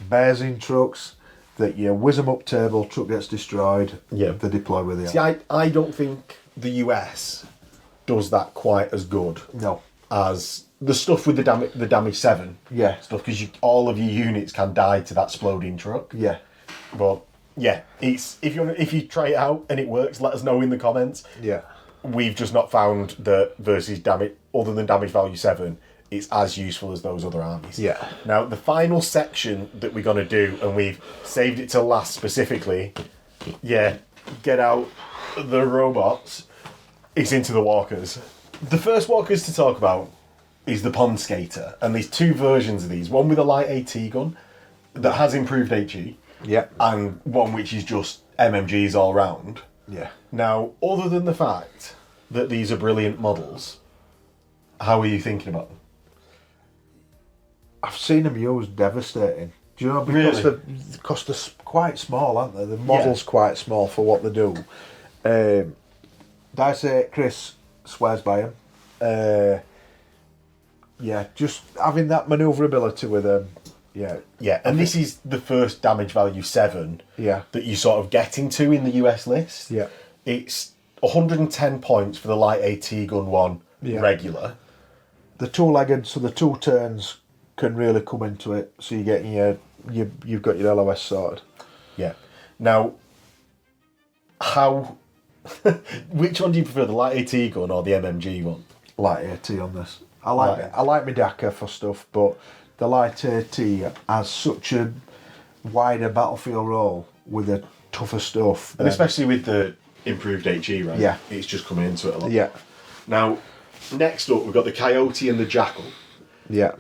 Speaker 2: bears in trucks. That you whiz them up table, truck gets destroyed. Yeah. They deploy with it.
Speaker 1: See, I don't think the US does that quite as good.
Speaker 2: No.
Speaker 1: As the stuff with the damage 7.
Speaker 2: Yeah.
Speaker 1: Stuff because all of your units can die to that exploding truck.
Speaker 2: Yeah.
Speaker 1: But yeah, it's if you try it out and it works, let us know in the comments.
Speaker 2: Yeah.
Speaker 1: We've just not found that versus damage other than damage value 7, it's as useful as those other armies.
Speaker 2: Yeah.
Speaker 1: Now the final section that we're gonna do, and we've saved it to last specifically. Yeah, get out the robots. It's into the walkers. The first walkers to talk about is the Pond Skater, and there's two versions of these. One with a light AT gun that has improved HE.
Speaker 2: Yeah.
Speaker 1: And one which is just MMGs all round.
Speaker 2: Yeah.
Speaker 1: Now, other than the fact that these are brilliant models, how are you thinking about them?
Speaker 2: I've seen them used devastating. Do you know, because they're quite small, aren't they? The model's quite small for what they do. Dare I say Chris swears by them. Yeah, just having that manoeuvrability with them. Yeah.
Speaker 1: Yeah, and this is the first damage value 7 that you sort of get into in the US list.
Speaker 2: Yeah.
Speaker 1: It's 110 points for the light AT gun one regular.
Speaker 2: The two-legged, so the 2 turns can really come into it. So you're getting you've got your LOS sorted.
Speaker 1: Yeah. Now, which one do you prefer, the light AT gun or the MMG one?
Speaker 2: Light AT on this. I like my DACA for stuff, but the light AT has such a wider battlefield role with the tougher stuff.
Speaker 1: And especially with the improved HE, right?
Speaker 2: Yeah.
Speaker 1: It's just coming into it a lot.
Speaker 2: Yeah.
Speaker 1: Now, next up, we've got the Coyote and the Jackal.
Speaker 2: Yeah.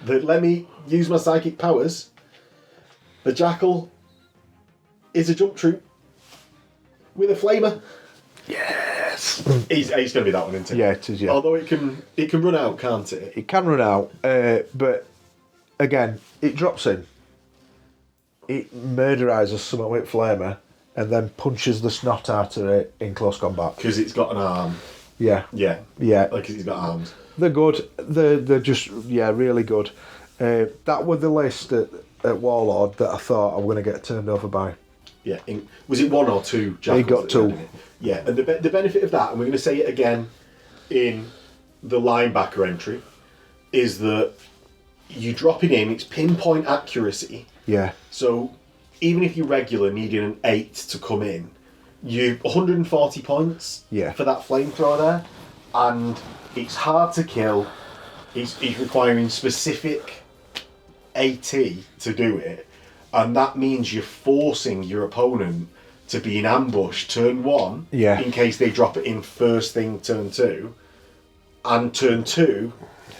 Speaker 1: Let me use my psychic powers. The Jackal is a jump troop with a flamer.
Speaker 2: Yes.
Speaker 1: He's going to be that one, isn't he?
Speaker 2: Yeah, it is, yeah.
Speaker 1: Although it can run out, can't it?
Speaker 2: It can run out, but again, it drops in. It murderises something with flamer and then punches the snot out of it in close combat.
Speaker 1: Because it's got an arm.
Speaker 2: Yeah.
Speaker 1: Yeah.
Speaker 2: Yeah.
Speaker 1: Like it's got arms.
Speaker 2: They're good. They're just, really good. That was the list at Warlord that I thought I was going to get turned over by.
Speaker 1: Yeah. Was it 1 or 2 Jackals?
Speaker 2: He got 2.
Speaker 1: Yeah, and the benefit of that, and we're going to say it again in the linebacker entry, is that you drop it in, it's pinpoint accuracy.
Speaker 2: Yeah.
Speaker 1: So even if you're regular needing an 8 to come in, you 140 points for that flamethrower there, and it's hard to kill. It's requiring specific AT to do it, and that means you're forcing your opponent to be in ambush turn 1 in case they drop it in first thing turn 2, and turn 2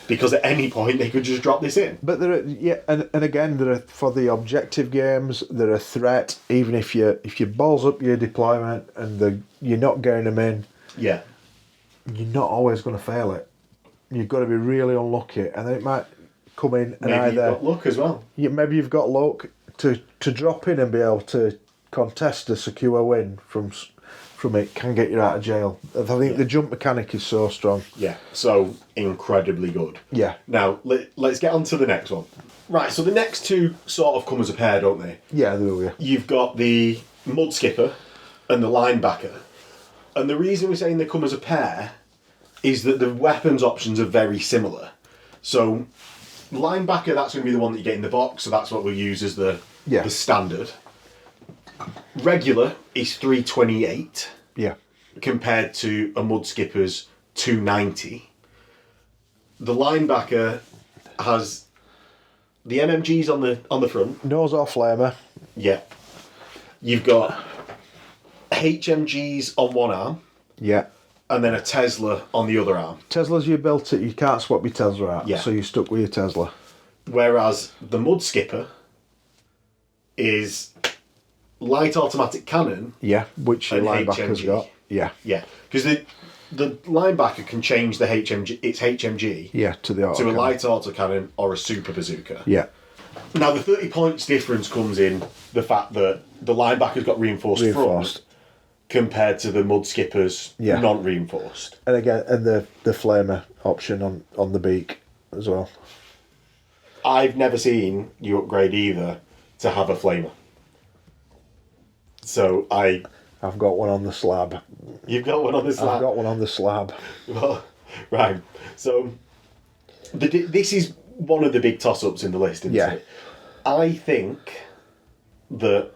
Speaker 1: because at any point they could just drop this in.
Speaker 2: But and again, they're for the objective games. They're a threat, even if you balls up your deployment and you're not getting them in.
Speaker 1: Yeah,
Speaker 2: you're not always going to fail it. You've got to be really unlucky, and then it might come in and
Speaker 1: maybe you've got luck as well.
Speaker 2: Maybe you've got luck to drop in and be able to contest a secure win from it can get you out of jail. I think the jump mechanic is so strong.
Speaker 1: Yeah, so incredibly good.
Speaker 2: Yeah.
Speaker 1: Now, let's get on to the next one. Right, so the next two sort of come as a pair, don't they?
Speaker 2: Yeah, they do, yeah.
Speaker 1: You've got the Mud Skipper and the Linebacker. And the reason we're saying they come as a pair is that the weapons options are very similar. So, linebacker, that's going to be the one that you get in the box, so that's what we'll use as the standard. Regular is 328.
Speaker 2: Yeah.
Speaker 1: Compared to a Mud Skipper's 290. The linebacker has the MMGs on the front.
Speaker 2: Nose or flamer.
Speaker 1: Yeah. You've got HMGs on one arm.
Speaker 2: Yeah.
Speaker 1: And then a Tesla on the other arm.
Speaker 2: Tesla's you built it, you can't swap your Tesla out.
Speaker 1: Yeah.
Speaker 2: So you're stuck with your Tesla.
Speaker 1: Whereas the Mud Skipper is light automatic cannon.
Speaker 2: Yeah, which your
Speaker 1: and
Speaker 2: linebacker's
Speaker 1: HMG.
Speaker 2: got. Yeah.
Speaker 1: Yeah. Because the linebacker can change the its HMG
Speaker 2: Yeah, to the auto
Speaker 1: to a light autocannon or a super bazooka.
Speaker 2: Yeah.
Speaker 1: Now the 30 points difference comes in the fact that the linebacker's got reinforced front compared to the Mud Skipper's non-reinforced.
Speaker 2: And again, and the flamer option on the beak as well.
Speaker 1: I've never seen you upgrade either to have a flamer. So
Speaker 2: I've got one on the slab.
Speaker 1: You've got one on the slab?
Speaker 2: I've got one on the slab.
Speaker 1: Well, right. So this is one of the big toss-ups in the list, isn't it? I think that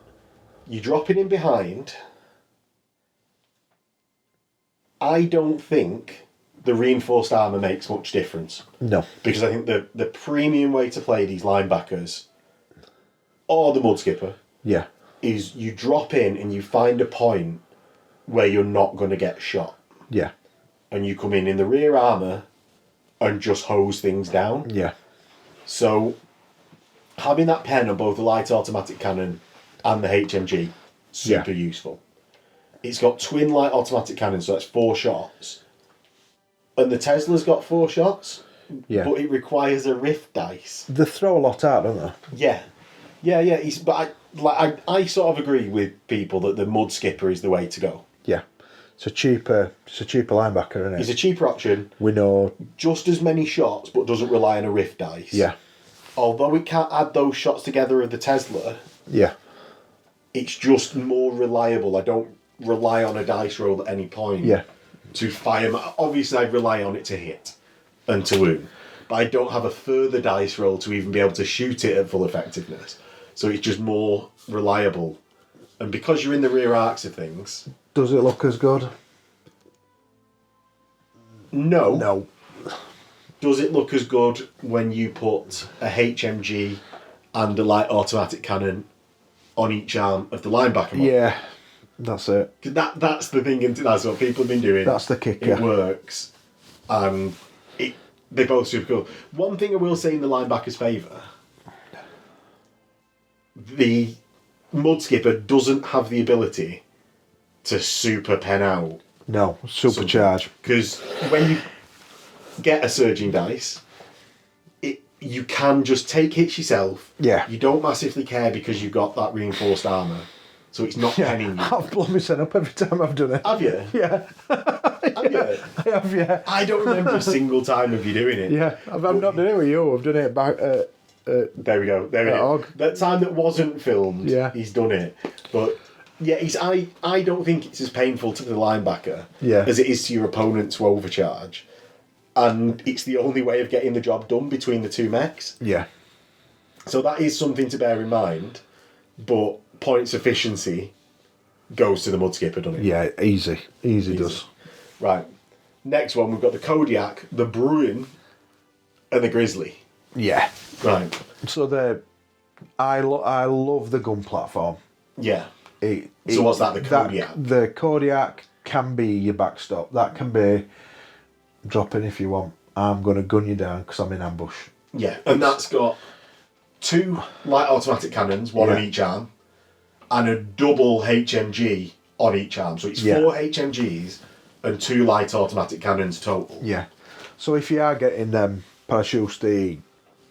Speaker 1: you drop it in behind. I don't think the reinforced armour makes much difference.
Speaker 2: No.
Speaker 1: Because I think the premium way to play these linebackers, or the Mud Skipper, is you drop in and you find a point where you're not going to get shot.
Speaker 2: Yeah.
Speaker 1: And you come in the rear armour and just hose things down.
Speaker 2: Yeah.
Speaker 1: So having that pen on both the light automatic cannon and the HMG, super useful. It's got twin light automatic cannons, so that's 4 shots. And the Tesla's got 4 shots, but it requires a rift dice.
Speaker 2: They throw a lot out, don't they?
Speaker 1: Yeah. But I sort of agree with people that the Mud Skipper is the way to go.
Speaker 2: Yeah. It's a cheaper linebacker, isn't it?
Speaker 1: It's a cheaper option.
Speaker 2: We know.
Speaker 1: Just as many shots, but doesn't rely on a rift dice.
Speaker 2: Yeah.
Speaker 1: Although it can't add those shots together of the Tesla.
Speaker 2: Yeah.
Speaker 1: It's just more reliable. I don't rely on a dice roll at any point to fire. Obviously, I'd rely on it to hit and to wound. But I don't have a further dice roll to even be able to shoot it at full effectiveness. So it's just more reliable. And because you're in the rear arcs of things...
Speaker 2: Does it look as good?
Speaker 1: No.
Speaker 2: No.
Speaker 1: Does it look as good when you put a HMG and a light automatic cannon on each arm of the linebacker model?
Speaker 2: Yeah, that's it.
Speaker 1: That's the thing, and that's what people have been doing.
Speaker 2: That's the kicker.
Speaker 1: It works. And they're both super cool. One thing I will say in the linebacker's favour, the Mud Skipper doesn't have the ability to super pen out.
Speaker 2: No, supercharge.
Speaker 1: Because when you get a surging dice, you can just take hits yourself.
Speaker 2: Yeah.
Speaker 1: You don't massively care because you've got that reinforced armour. So it's not penning you.
Speaker 2: I've blown myself up every time I've done it.
Speaker 1: Have you?
Speaker 2: Yeah.
Speaker 1: Have you?
Speaker 2: I have, yeah.
Speaker 1: I don't remember a single time of you doing it.
Speaker 2: Yeah, I've not done it with you. I've done it back.
Speaker 1: There we go. There it is. That time that wasn't filmed, he's done it. But yeah, I don't think it's as painful to the linebacker as it is to your opponent to overcharge. And it's the only way of getting the job done between the two mechs.
Speaker 2: Yeah.
Speaker 1: So that is something to bear in mind. But points efficiency goes to the Mud Skipper, doesn't it?
Speaker 2: Yeah, easy does.
Speaker 1: Right. Next one, we've got the Kodiak, the Bruin, and the Grizzly.
Speaker 2: Yeah.
Speaker 1: Right.
Speaker 2: So I love the gun platform.
Speaker 1: Yeah. So what's that, the Kodiak?
Speaker 2: The Kodiak can be your backstop. That can be drop in if you want. I'm going to gun you down because I'm in ambush.
Speaker 1: Yeah, and that's got 2 light automatic cannons, one on each arm, and a double HMG on each arm. So it's 4 HMGs and 2 light automatic cannons total.
Speaker 2: Yeah. So if you are getting them Paracadutisti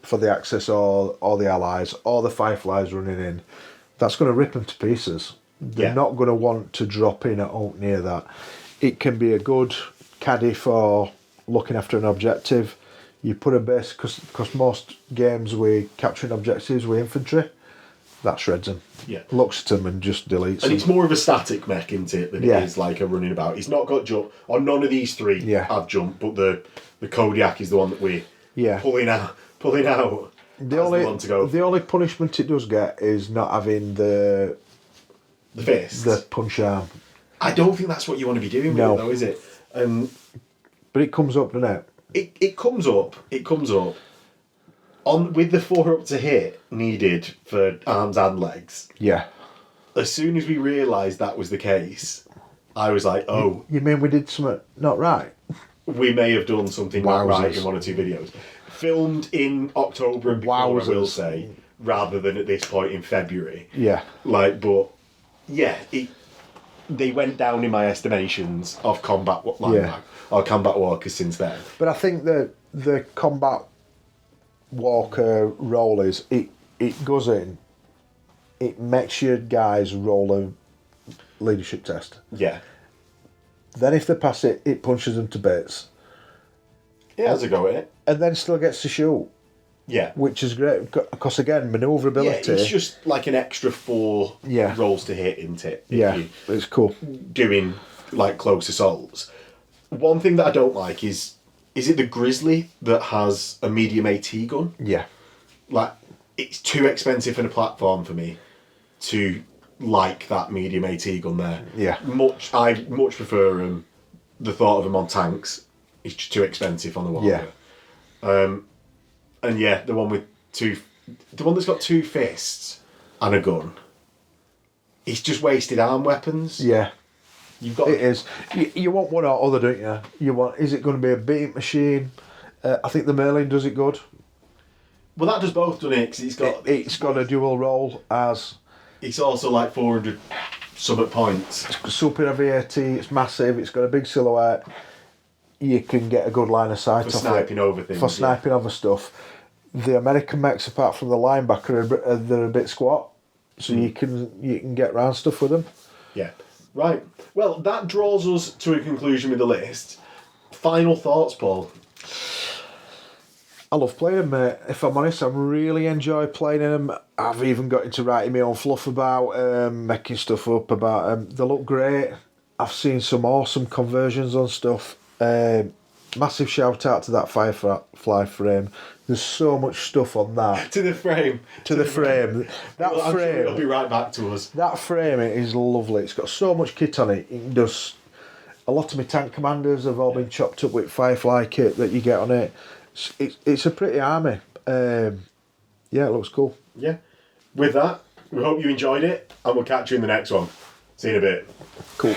Speaker 2: for the Axis or the Allies or the Fireflies running in, that's going to rip them to pieces. They're not going to want to drop in out near that. It can be a good caddy for looking after an objective. You put a base, because most games we're capturing objectives with infantry. that shreds them.
Speaker 1: Yeah.
Speaker 2: Looks at them and just deletes them.
Speaker 1: And it's more of a static mech, isn't it, than it is like a running about. It's not got jump, or none of these three have jump, but the Kodiak is the one that we're pulling out.
Speaker 2: The only punishment it does get is not having the
Speaker 1: fist,
Speaker 2: the punch arm.
Speaker 1: I don't think that's what you want to be doing with it, though, is it?
Speaker 2: But it comes up, doesn't it?
Speaker 1: It comes up. It comes up. On with the 4 up to hit needed for arms and legs.
Speaker 2: Yeah.
Speaker 1: As soon as we realised that was the case, I was like, oh.
Speaker 2: You mean we did something not right?
Speaker 1: We may have done something not right in 1 or 2 videos. Filmed in October and before, I will say, rather than at this point in February.
Speaker 2: Yeah.
Speaker 1: They went down in my estimations of combat or combat walkers since then.
Speaker 2: But I think that the combat walker role is it goes in, it makes your guys roll a leadership test.
Speaker 1: Yeah.
Speaker 2: Then if they pass it, it punches them to bits.
Speaker 1: It has a go at it.
Speaker 2: And then still gets to shoot.
Speaker 1: Yeah.
Speaker 2: Which is great, because again, manoeuvrability.
Speaker 1: Yeah, it's just like an extra 4 rolls to hit, isn't it?
Speaker 2: It's cool.
Speaker 1: Doing like close assaults. One thing that I don't like is it the Grizzly that has a medium AT gun?
Speaker 2: Yeah.
Speaker 1: Like, it's too expensive for the platform for me to like that medium AT gun there.
Speaker 2: Yeah.
Speaker 1: I much prefer the thought of them on tanks. It's just too expensive on the walker.
Speaker 2: Yeah.
Speaker 1: And the one that's got 2 fists and a gun. It's just wasted arm weapons.
Speaker 2: Yeah.
Speaker 1: It
Speaker 2: is. You want one or other, don't you? Is it going to be a beating machine? I think the Merlin does it good.
Speaker 1: Well, that does both, doesn't it? 'Cause
Speaker 2: it's got a dual role as.
Speaker 1: It's also like 400 summit points.
Speaker 2: It's super heavy AT. It's massive. It's got a big silhouette. You can get a good line of sight
Speaker 1: for sniping over things.
Speaker 2: For sniping over stuff. The American mechs, apart from the linebacker, they're a bit squat, so you can get round stuff with them.
Speaker 1: Yeah. Right. Well, that draws us to a conclusion with the list. Final thoughts, Paul?
Speaker 2: I love playing them, mate. If I'm honest, I really enjoy playing them. I've even got into writing my own fluff about making stuff up about them. They look great. I've seen some awesome conversions on stuff. Massive shout out to that Firefly frame. There's so much stuff on that.
Speaker 1: To the frame.
Speaker 2: That frame.
Speaker 1: I'm sure it'll be right back to us.
Speaker 2: That frame is lovely. It's got so much kit on it. It does. A lot of my tank commanders have all been chopped up with Firefly kit that you get on it. It's a pretty army. It looks cool.
Speaker 1: Yeah. With that, we hope you enjoyed it, and we'll catch you in the next one. See you in a bit.
Speaker 2: Cool.